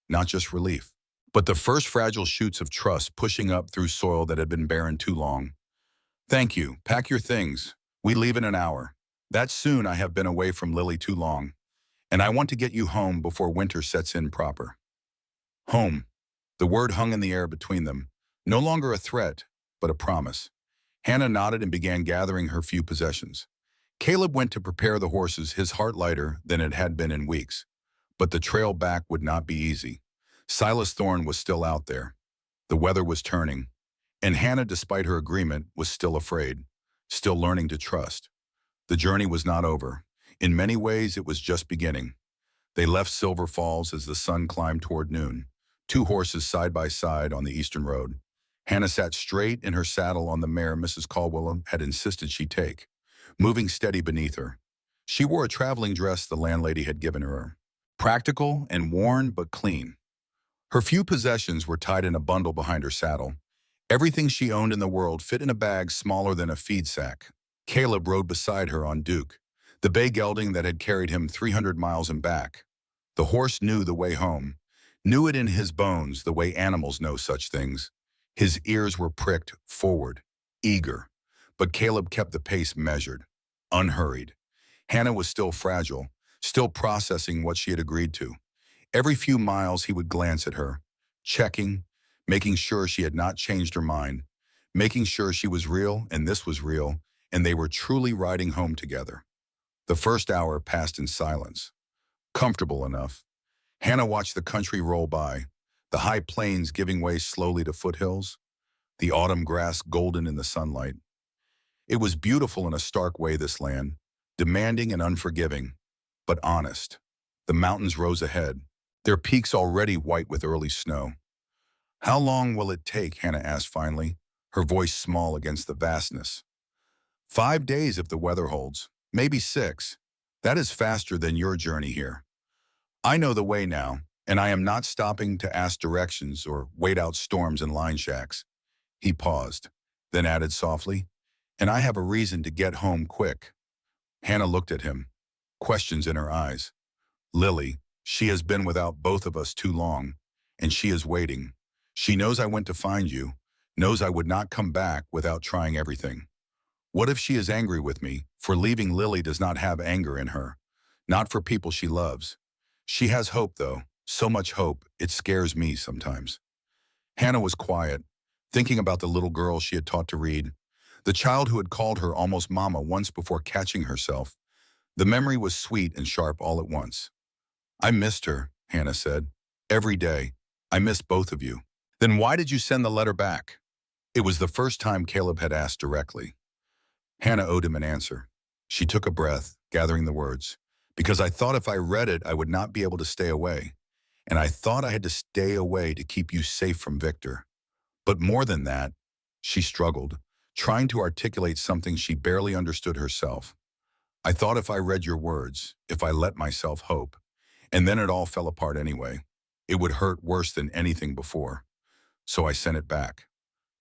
not just relief, but the first fragile shoots of trust pushing up through soil that had been barren too long. Thank you. Pack your things. We leave in an hour. That soon. I have been away from Lily too long, and I want to get you home before winter sets in proper. Home. The word hung in the air between them, no longer a threat, but a promise. Hannah nodded and began gathering her few possessions. Caleb went to prepare the horses, his heart lighter than it had been in weeks. But the trail back would not be easy. Silas Thorne was still out there. The weather was turning, and Hannah, despite her agreement, was still afraid, still learning to trust. The journey was not over. In many ways, it was just beginning. They left Silver Falls as the sun climbed toward noon, 2 horses side by side on the eastern road. Hannah sat straight in her saddle on the mare Mrs. Caldwell had insisted she take, moving steady beneath her. She wore a traveling dress the landlady had given her, practical and worn but clean. Her few possessions were tied in a bundle behind her saddle. Everything she owned in the world fit in a bag smaller than a feed sack. Caleb rode beside her on Duke, the bay gelding that had carried him 300 miles and back. The horse knew the way home, knew it in his bones the way animals know such things. His ears were pricked forward, eager, but Caleb kept the pace measured, unhurried. Hannah was still fragile, still processing what she had agreed to. Every few miles he would glance at her, checking, making sure she had not changed her mind, making sure she was real and this was real, and they were truly riding home together. The first hour passed in silence, comfortable enough. Hannah watched the country roll by, the high plains giving way slowly to foothills, the autumn grass golden in the sunlight. It was beautiful in a stark way, this land, demanding and unforgiving, but honest. The mountains rose ahead, their peaks already white with early snow. "How long will it take?" Hannah asked finally, her voice small against the vastness. "5 days if the weather holds, maybe 6. That is faster than your journey here. I know the way now, and I am not stopping to ask directions or wait out storms in line shacks." He paused, then added softly, "And I have a reason to get home quick." Hannah looked at him, questions in her eyes. "Lily, she has been without both of us too long, and she is waiting. She knows I went to find you, knows I would not come back without trying everything. What if she is angry with me for leaving? Lily does not have anger in her, not for people she loves. She has hope, though, so much hope it scares me sometimes." Hannah was quiet, thinking about the little girl she had taught to read, the child who had called her almost mama once before catching herself. The memory was sweet and sharp all at once. "I missed her," Hannah said. "Every day. I missed both of you." "Then why did you send the letter back?" It was the first time Caleb had asked directly. Hannah owed him an answer. She took a breath, gathering the words. "Because I thought if I read it, I would not be able to stay away. And I thought I had to stay away to keep you safe from Victor. But more than that," she struggled, trying to articulate something she barely understood herself. "I thought if I read your words, if I let myself hope, and then it all fell apart anyway, it would hurt worse than anything before. So I sent it back,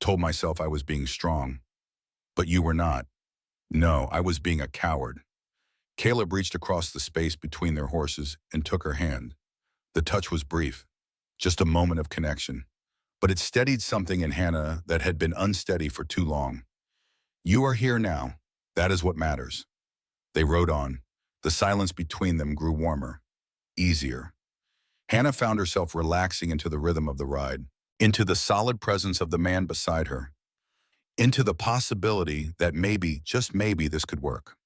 told myself I was being strong. But you were not. No, I was being a coward." Caleb reached across the space between their horses and took her hand. The touch was brief, just a moment of connection. But it steadied something in Hannah that had been unsteady for too long. "You are here now. That is what matters." They rode on. The silence between them grew warmer, easier. Hannah found herself relaxing into the rhythm of the ride, into the solid presence of the man beside her, into the possibility that maybe, just maybe, this could work.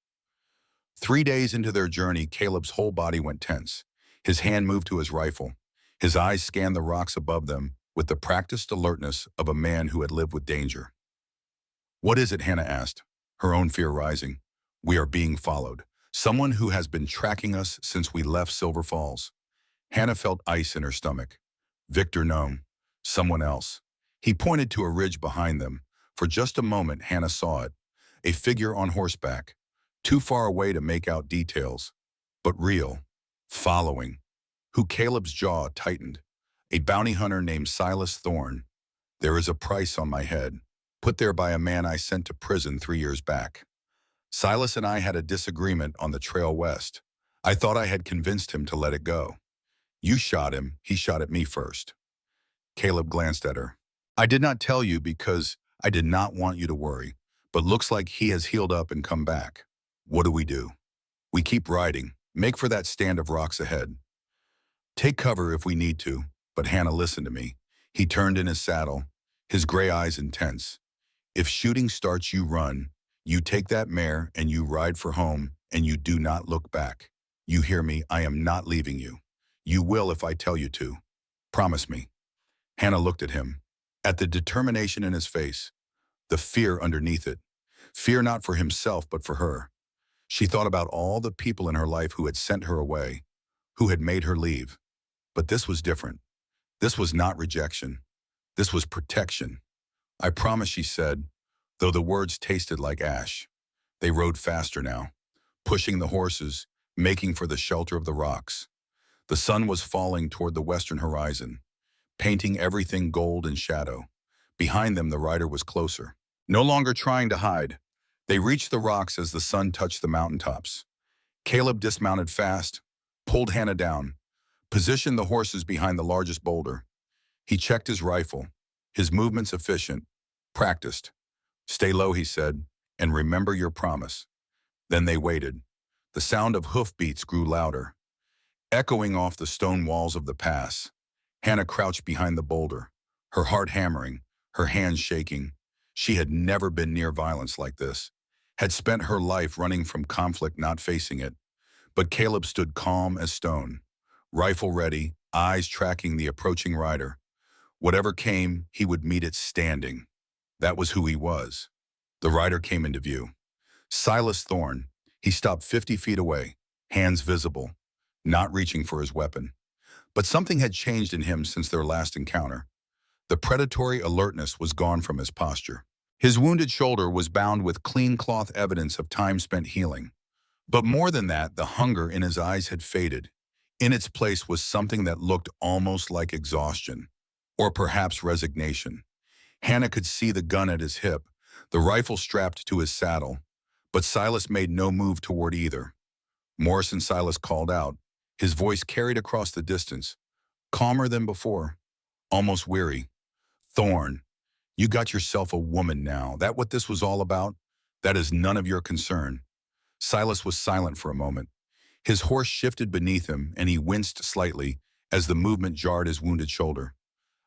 3 days into their journey, Caleb's whole body went tense. His hand moved to his rifle. His eyes scanned the rocks above them with the practiced alertness of a man who had lived with danger. "What is it?" Hannah asked, her own fear rising. "We are being followed. Someone who has been tracking us since we left Silver Falls." Hannah felt ice in her stomach. Victor, no. Someone else. He pointed to a ridge behind them. For just a moment, Hannah saw it. A figure on horseback, too far away to make out details, but real, following, who Caleb's jaw tightened. A bounty hunter named Silas Thorne. "There is a price on my head, put there by a man I sent to prison 3 years back. Silas and I had a disagreement on the trail west. I thought I had convinced him to let it go. You shot him, he shot at me first." Caleb glanced at her. "I did not tell you because I did not want you to worry, but looks like he has healed up and come back. What do we do?" "We keep riding, make for that stand of rocks ahead. Take cover if we need to." But Hannah listened to me. He turned in his saddle, his gray eyes intense. "If shooting starts, you run. You take that mare and you ride for home, and you do not look back. You hear me? I am not leaving you. You will if I tell you to. Promise me." Hannah looked at him, at the determination in his face, the fear underneath it. Fear not for himself, but for her. She thought about all the people in her life who had sent her away, who had made her leave. But this was different. This was not rejection. This was protection. I promise, she said, though the words tasted like ash. They rode faster now, pushing the horses, making for the shelter of the rocks. The sun was falling toward the western horizon, painting everything gold and shadow. Behind them, the rider was closer. No longer trying to hide, they reached the rocks as the sun touched the mountaintops. Caleb dismounted fast, pulled Hannah down, positioned the horses behind the largest boulder. He checked his rifle, his movements efficient, practiced. Stay low, he said, and remember your promise. Then they waited. The sound of hoofbeats grew louder, echoing off the stone walls of the pass. Hannah crouched behind the boulder, her heart hammering, her hands shaking. She had never been near violence like this, had spent her life running from conflict, not facing it. But Caleb stood calm as stone, rifle ready, eyes tracking the approaching rider. Whatever came, he would meet it standing. That was who he was. The rider came into view. Silas Thorne. He stopped 50 feet away, hands visible, not reaching for his weapon. But something had changed in him since their last encounter. The predatory alertness was gone from his posture. His wounded shoulder was bound with clean cloth, evidence of time spent healing. But more than that, the hunger in his eyes had faded. In its place was something that looked almost like exhaustion, or perhaps resignation. Hannah could see the gun at his hip, the rifle strapped to his saddle, but Silas made no move toward either. Morrison, Silas called out. His voice carried across the distance, calmer than before, almost weary. Thorne, you got yourself a woman now. That what this was all about? That is none of your concern. Silas was silent for a moment. His horse shifted beneath him, and he winced slightly as the movement jarred his wounded shoulder.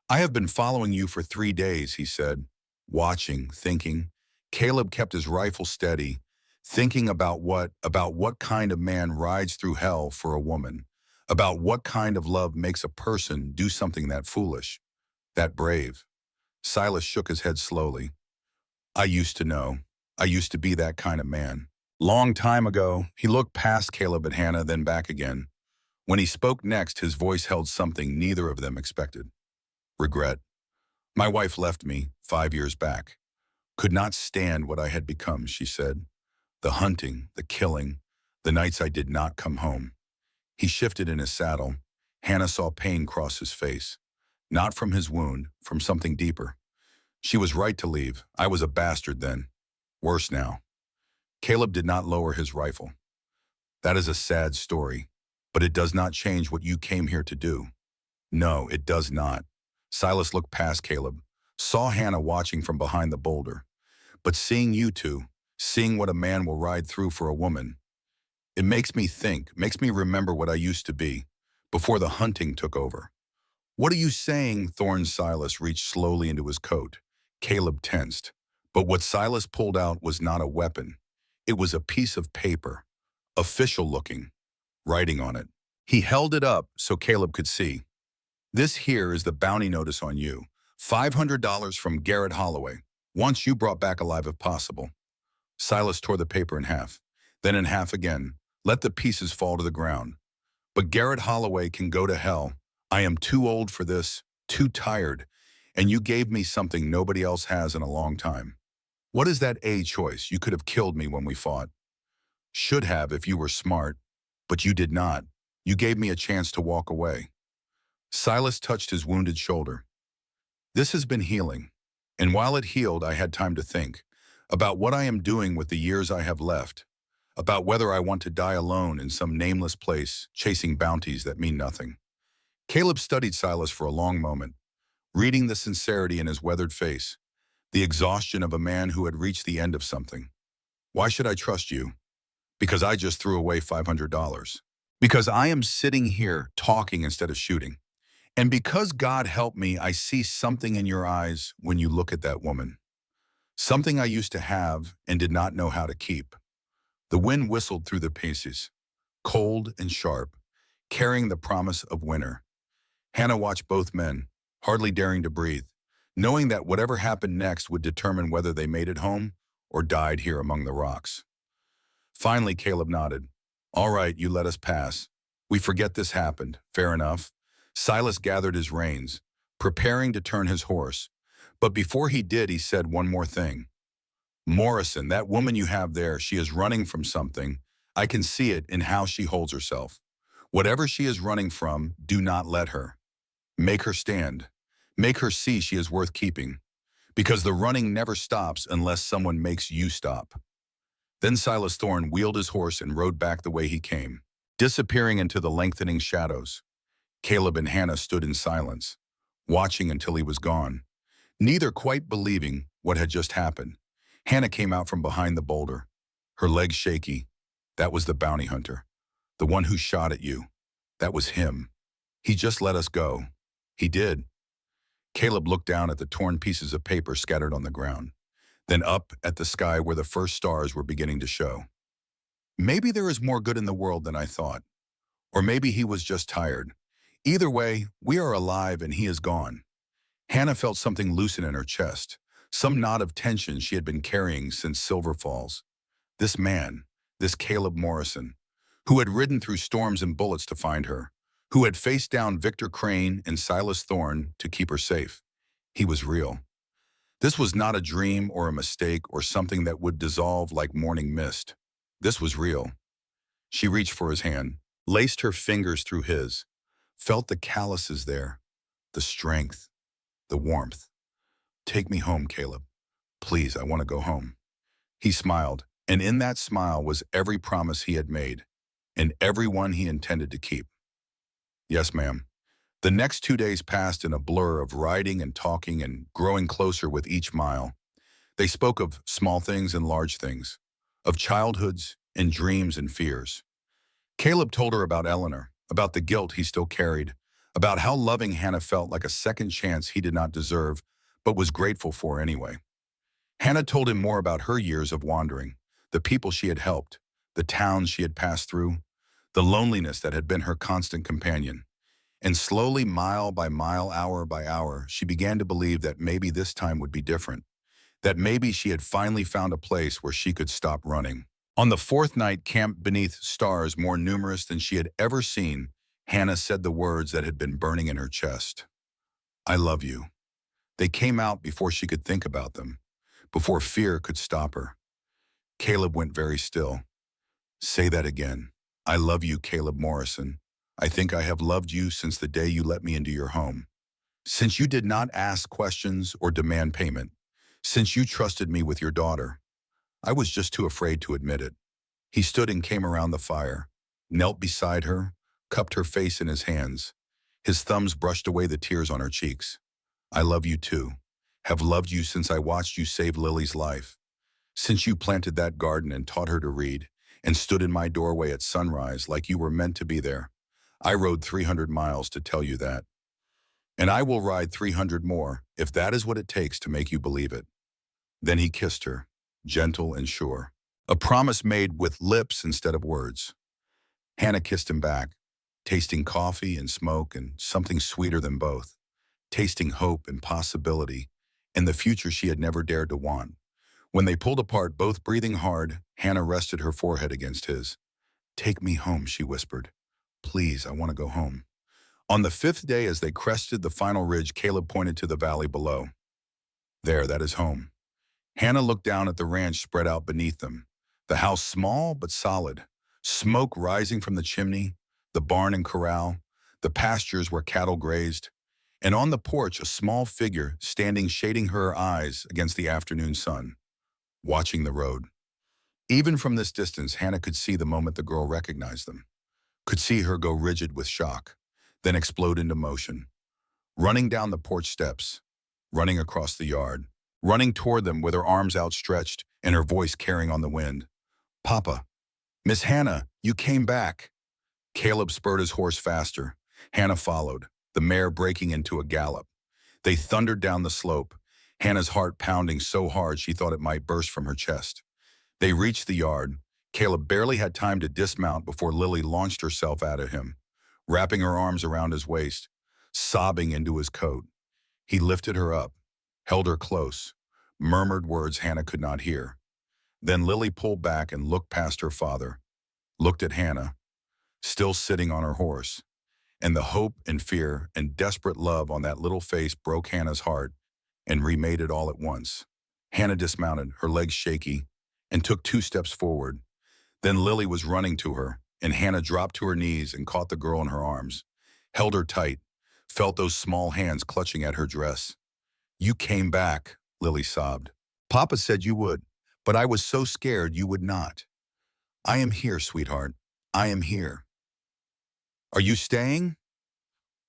I have been following you for 3 days, he said, watching, thinking. Caleb kept his rifle steady, thinking about what kind of man rides through hell for a woman, about what kind of love makes a person do something that foolish, that brave. Silas shook his head slowly. I used to know. I used to be that kind of man. Long time ago, he looked past Caleb at Hannah, then back again. When he spoke next, his voice held something neither of them expected. Regret. My wife left me 5 years back. Could not stand what I had become, she said. The hunting, the killing, the nights I did not come home. He shifted in his saddle. Hannah saw pain cross his face. Not from his wound, from something deeper. She was right to leave. I was a bastard then. Worse now. Caleb did not lower his rifle. That is a sad story, but it does not change what you came here to do. No, it does not. Silas looked past Caleb, saw Hannah watching from behind the boulder. But seeing you two, seeing what a man will ride through for a woman, it makes me think, makes me remember what I used to be, before the hunting took over. What are you saying? Thorne's Silas reached slowly into his coat. Caleb tensed. But what Silas pulled out was not a weapon. It was a piece of paper, official looking, writing on it. He held it up so Caleb could see. This here is the bounty notice on you. $500 from Garrett Holloway. Once you brought back alive if possible. Silas tore the paper in half, then in half again, let the pieces fall to the ground. But Garrett Holloway can go to hell. I am too old for this, too tired, and you gave me something nobody else has in a long time. What is that A choice? You could have killed me when we fought. Should have if you were smart, but you did not. You gave me a chance to walk away. Silas touched his wounded shoulder. This has been healing, and while it healed, I had time to think about what I am doing with the years I have left, about whether I want to die alone in some nameless place, chasing bounties that mean nothing. Caleb studied Silas for a long moment, reading the sincerity in his weathered face, the exhaustion of a man who had reached the end of something. Why should I trust you? Because I just threw away $500. Because I am sitting here talking instead of shooting. And because God help me, I see something in your eyes when you look at that woman. Something I used to have and did not know how to keep. The wind whistled through the pieces, cold and sharp, carrying the promise of winter. Hannah watched both men, hardly daring to breathe, knowing that whatever happened next would determine whether they made it home or died here among the rocks. Finally, Caleb nodded. All right, you let us pass. We forget this happened. Fair enough. Silas gathered his reins, preparing to turn his horse, But before he did, he said one more thing. Morrison, that woman you have there, she is running from something. I can see it in how she holds herself. Whatever she is running from, do not let her. Make her stand. Make her see she is worth keeping. Because the running never stops unless someone makes you stop. Then Silas Thorne wheeled his horse and rode back the way he came, disappearing into the lengthening shadows. Caleb and Hannah stood in silence, watching until he was gone, neither quite believing what had just happened. Hannah came out from behind the boulder, her legs shaky. That was the bounty hunter, the one who shot at you. That was him. He just let us go. He did. Caleb looked down at the torn pieces of paper scattered on the ground, then up at the sky where the first stars were beginning to show. Maybe there is more good in the world than I thought. Or maybe he was just tired. Either way, we are alive and he is gone. Hannah felt something loosen in her chest, some knot of tension she had been carrying since Silver Falls. This man, this Caleb Morrison, who had ridden through storms and bullets to find her, who had faced down Victor Crane and Silas Thorne to keep her safe. He was real. This was not a dream or a mistake or something that would dissolve like morning mist. This was real. She reached for his hand, laced her fingers through his, felt the calluses there, the strength, the warmth. Take me home, Caleb. Please, I want to go home. He smiled, and in that smile was every promise he had made, and every one he intended to keep. Yes, ma'am. The next 2 days passed in a blur of riding and talking and growing closer with each mile. They spoke of small things and large things, of childhoods and dreams and fears. Caleb told her about Eleanor, about the guilt he still carried, about how loving Hannah felt like a second chance he did not deserve, but was grateful for anyway. Hannah told him more about her years of wandering, the people she had helped, the towns she had passed through, the loneliness that had been her constant companion. And slowly, mile by mile, hour by hour, she began to believe that maybe this time would be different, that maybe she had finally found a place where she could stop running. On the fourth night, camped beneath stars more numerous than she had ever seen, Hannah said the words that had been burning in her chest. I love you. They came out before she could think about them, before fear could stop her. Caleb went very still. Say that again. I love you, Caleb Morrison. I think I have loved you since the day you let me into your home. Since you did not ask questions or demand payment. Since you trusted me with your daughter. I was just too afraid to admit it. He stood and came around the fire, knelt beside her, cupped her face in his hands. His thumbs brushed away the tears on her cheeks. I love you too. Have loved you since I watched you save Lily's life. Since you planted that garden and taught her to read, and stood in my doorway at sunrise like you were meant to be there. I rode 300 miles to tell you that. And I will ride 300 more if that is what it takes to make you believe it. Then he kissed her, gentle and sure. A promise made with lips instead of words. Hannah kissed him back, tasting coffee and smoke and something sweeter than both, tasting hope and possibility and the future she had never dared to want. When they pulled apart, both breathing hard, Hannah rested her forehead against his. Take me home, she whispered. Please, I want to go home. On the fifth day, as they crested the final ridge, Caleb pointed to the valley below. There, that is home. Hannah looked down at the ranch spread out beneath them. The house small but solid, smoke rising from the chimney, the barn and corral, the pastures where cattle grazed, and on the porch a small figure standing shading her eyes against the afternoon sun, watching the road. Even from this distance, Hannah could see the moment the girl recognized them, could see her go rigid with shock, then explode into motion, running down the porch steps, running across the yard, running toward them with her arms outstretched and her voice carrying on the wind. Papa, Miss Hannah, you came back. Caleb spurred his horse faster. Hannah followed, the mare breaking into a gallop. They thundered down the slope, Hannah's heart pounding so hard she thought it might burst from her chest. They reached the yard. Caleb barely had time to dismount before Lily launched herself out at him, wrapping her arms around his waist, sobbing into his coat. He lifted her up, held her close, murmured words Hannah could not hear. Then Lily pulled back and looked past her father, looked at Hannah, still sitting on her horse, and the hope and fear and desperate love on that little face broke Hannah's heart, and remade it all at once. Hannah dismounted, her legs shaky, and took 2 steps forward. Then Lily was running to her, and Hannah dropped to her knees and caught the girl in her arms, held her tight, felt those small hands clutching at her dress. "You came back," Lily sobbed. "Papa said you would, but I was so scared you would not. I am here, sweetheart. I am here." "Are you staying?"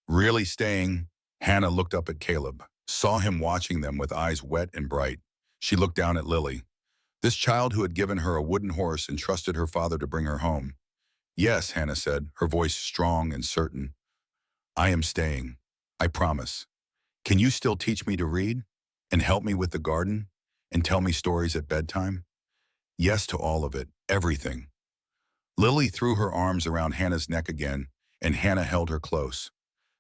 "Really staying?" Hannah looked up at Caleb, saw him watching them with eyes wet and bright. She looked down at Lily, this child who had given her a wooden horse and trusted her father to bring her home. "Yes," Hannah said, her voice strong and certain. "I am staying. I promise. Can you still teach me to read? And help me with the garden? And tell me stories at bedtime?" "Yes to all of it, everything." Lily threw her arms around Hannah's neck again, and Hannah held her close.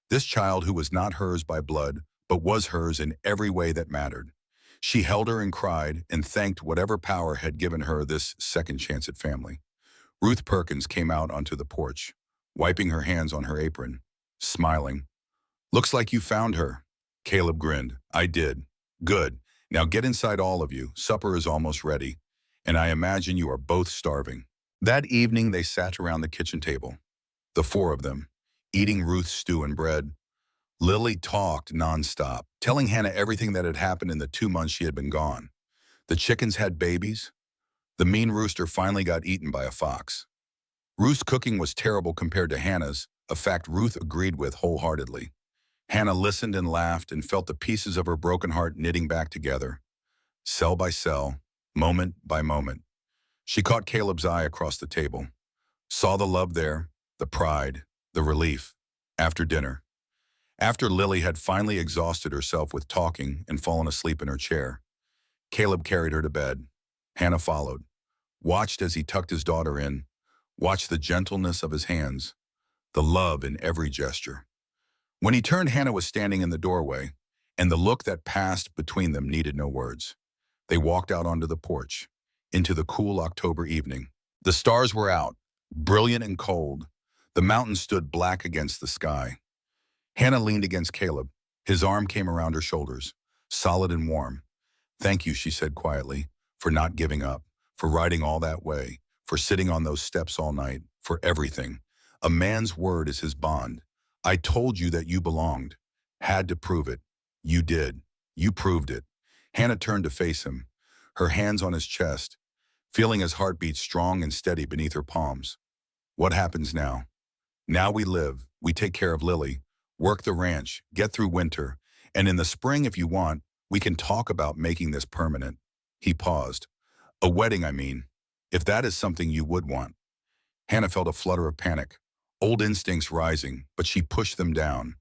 This child who was not hers by blood, but was hers in every way that mattered. She held her and cried and thanked whatever power had given her this second chance at family. Ruth Perkins came out onto the porch, wiping her hands on her apron, smiling. "Looks like you found her." Caleb grinned. "I did. Good. Now get inside, all of you. Supper is almost ready, and I imagine you are both starving." That evening they sat around the kitchen table, the 4 of them, eating Ruth's stew and bread. Lily talked nonstop, telling Hannah everything that had happened in the 2 months she had been gone. The chickens had babies. The mean rooster finally got eaten by a fox. Ruth's cooking was terrible compared to Hannah's, a fact Ruth agreed with wholeheartedly. Hannah listened and laughed and felt the pieces of her broken heart knitting back together, cell by cell, moment by moment. She caught Caleb's eye across the table, saw the love there, the pride, the relief. After dinner, after Lily had finally exhausted herself with talking and fallen asleep in her chair, Caleb carried her to bed. Hannah followed, watched as he tucked his daughter in, watched the gentleness of his hands, the love in every gesture. When he turned, Hannah was standing in the doorway, and the look that passed between them needed no words. They walked out onto the porch, into the cool October evening. The stars were out, brilliant and cold. The mountains stood black against the sky. Hannah leaned against Caleb. His arm came around her shoulders, solid and warm. "Thank you," she said quietly, "for not giving up, for riding all that way, for sitting on those steps all night, for everything. A man's word is his bond. I told you that you belonged. Had to prove it. You did. You proved it." Hannah turned to face him, her hands on his chest, feeling his heartbeat strong and steady beneath her palms. "What happens now? Now we live, we take care of Lily, work the ranch, get through winter, and in the spring, if you want, we can talk about making this permanent." He paused. "A wedding, I mean, if that is something you would want." Hannah felt a flutter of panic, old instincts rising, but she pushed them down,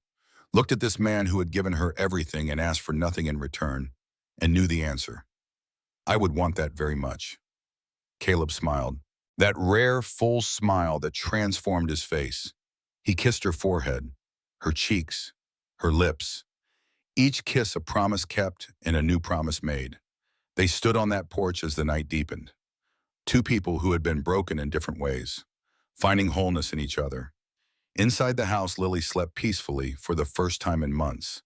looked at this man who had given her everything and asked for nothing in return, and knew the answer. "I would want that very much." Caleb smiled, that rare, full smile that transformed his face. He kissed her forehead, her cheeks, her lips, each kiss a promise kept and a new promise made. They stood on that porch as the night deepened. 2 people who had been broken in different ways, finding wholeness in each other. Inside the house, Lily slept peacefully for the first time in months,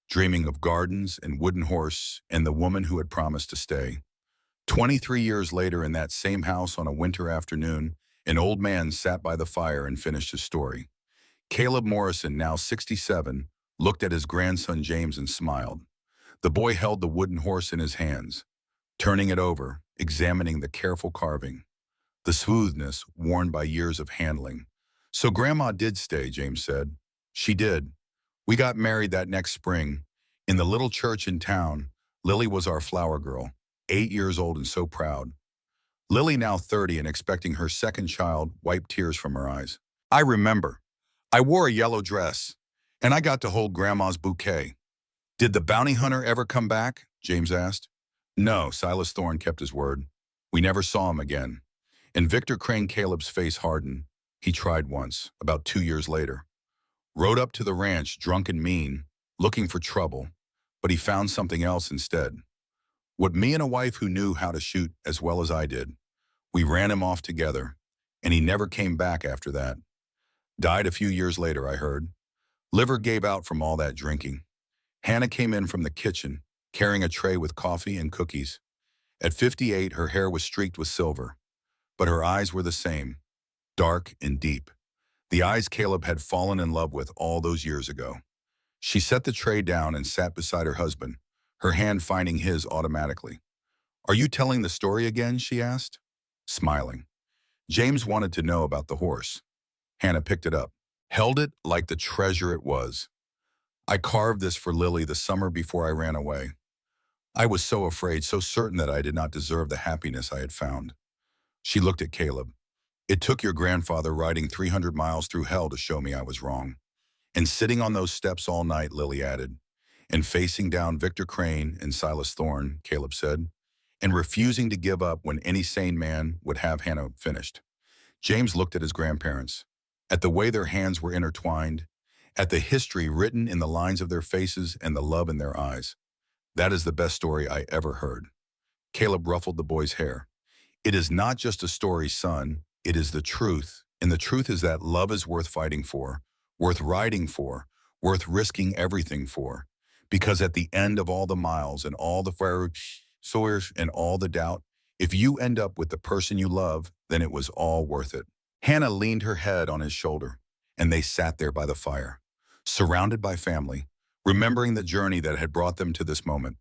dreaming of gardens and wooden horse and the woman who had promised to stay. 23 years later, in that same house on a winter afternoon, an old man sat by the fire and finished his story. Caleb Morrison, now 67, looked at his grandson James and smiled. The boy held the wooden horse in his hands, turning it over, examining the careful carving, the smoothness worn by years of handling. "So Grandma did stay," James said. "She did. We got married that next spring. In the little church in town, Lily was our flower girl, 8 years old and so proud." Lily, now 30 and expecting her second child, wiped tears from her eyes. "I remember. I wore a yellow dress, and I got to hold Grandma's bouquet." "Did the bounty hunter ever come back?" James asked. "No," Silas Thorne kept his word. "We never saw him again." And Victor Crane, Caleb's face hardened. He tried once, about 2 years later. Rode up to the ranch, drunk and mean, looking for trouble, but he found something else instead. What me and a wife who knew how to shoot as well as I did. We ran him off together, and he never came back after that. Died a few years later, I heard. Liver gave out from all that drinking. Hannah came in from the kitchen, carrying a tray with coffee and cookies. At 58, her hair was streaked with silver, but her eyes were the same, dark and deep. The eyes Caleb had fallen in love with all those years ago. She set the tray down and sat beside her husband, her hand finding his automatically. "Are you telling the story again?" she asked, smiling. James wanted to know about the horse. Hannah picked it up, held it like the treasure it was. "I carved this for Lily the summer before I ran away. I was so afraid, so certain that I did not deserve the happiness I had found." She looked at Caleb. "It took your grandfather riding 300 miles through hell to show me I was wrong. And sitting on those steps all night," Lily added. "And facing down Victor Crane and Silas Thorne," Caleb said. "And refusing to give up when any sane man would have Hannah finished." James looked at his grandparents, at the way their hands were intertwined, at the history written in the lines of their faces and the love in their eyes. "That is the best story I ever heard." Caleb ruffled the boy's hair. "It is not just a story, son. It is the truth. And the truth is that love is worth fighting for, worth riding for, worth risking everything for. Because at the end of all the miles and all the fires and all the doubt, if you end up with the person you love, then it was all worth it." Hannah leaned her head on his shoulder, and they sat there by the fire, surrounded by family, remembering the journey that had brought them to this moment.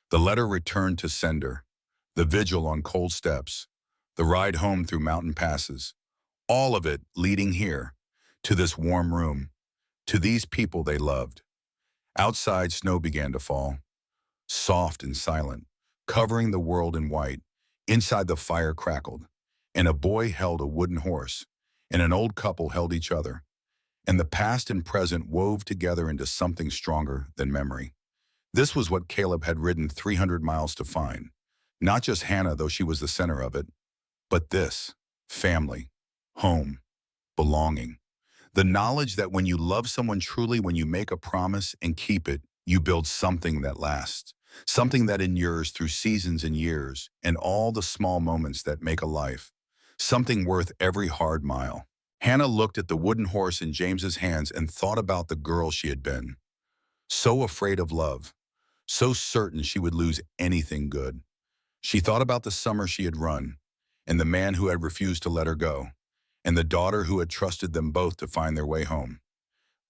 The letter returned to sender, the vigil on cold steps, the ride home through mountain passes, all of it leading here, to this warm room, to these people they loved. Outside, snow began to fall, soft and silent, covering the world in white. Inside, the fire crackled, and a boy held a wooden horse, and an old couple held each other, and the past and present wove together into something stronger than memory. This was what Caleb had ridden 300 miles to find. Not just Hannah, though she was the center of it, but this: family, home, belonging. The knowledge that when you love someone truly, when you make a promise and keep it, you build something that lasts, something that endures through seasons and years and all the small moments that make a life, something worth every hard mile. Hannah looked at the wooden horse in James's hands and thought about the girl she had been. So afraid of love, so certain she would lose anything good. She thought about the summer she had run, and the man who had refused to let her go, and the daughter who had trusted them both to find their way home.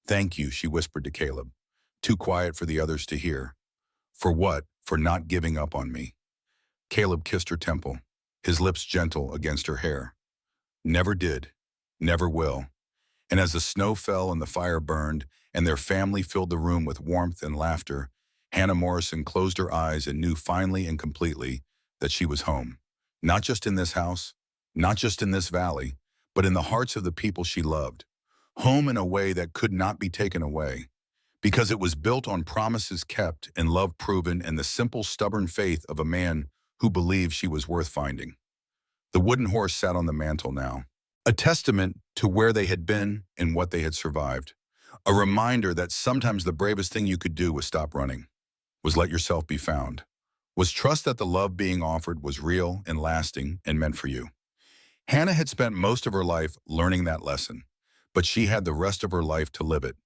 "Thank you," she whispered to Caleb, too quiet for the others to hear. "For what? For not giving up on me." Caleb kissed her temple, his lips gentle against her hair. "Never did, never will." And as the snow fell and the fire burned, and their family filled the room with warmth and laughter, Hannah Morrison closed her eyes and knew finally and completely that she was home. Not just in this house, not just in this valley, but in the hearts of the people she loved. Home in a way that could not be taken away, because it was built on promises kept and love proven and the simple, stubborn faith of a man who believed she was worth finding. The wooden horse sat on the mantel now, a testament to where they had been and what they had survived. A reminder that sometimes the bravest thing you could do was stop running, was let yourself be found, was trust that the love being offered was real and lasting and meant for you. Hannah had spent most of her life learning that lesson, but she had the rest of her life to live it.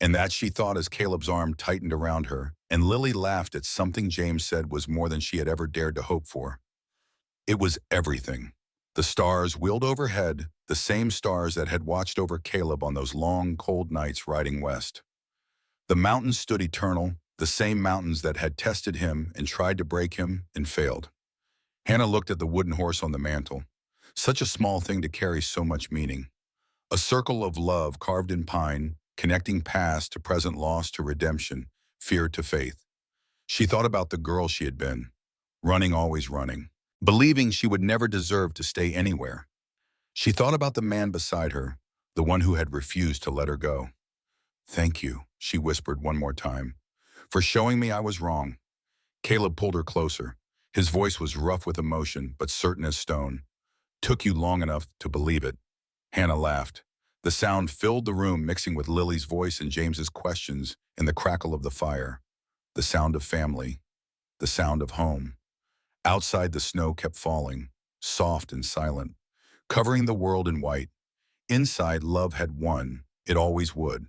And that, she thought, as Caleb's arm tightened around her, and Lily laughed at something James said was more than she had ever dared to hope for. It was everything. The stars wheeled overhead, the same stars that had watched over Caleb on those long, cold nights riding west. The mountains stood eternal, the same mountains that had tested him and tried to break him and failed. Hannah looked at the wooden horse on the mantel. Such a small thing to carry so much meaning. A circle of love carved in pine, connecting past to present, loss to redemption, fear to faith. She thought about the girl she had been, running, always running, believing she would never deserve to stay anywhere. She thought about the man beside her, the one who had refused to let her go. "Thank you," she whispered one more time, "for showing me I was wrong." Caleb pulled her closer. His voice was rough with emotion, but certain as stone. "Took you long enough to believe it." Hannah laughed. The sound filled the room, mixing with Lily's voice and James's questions and the crackle of the fire. The sound of family, the sound of home. Outside, the snow kept falling, soft and silent, covering the world in white. Inside, love had won. It always would.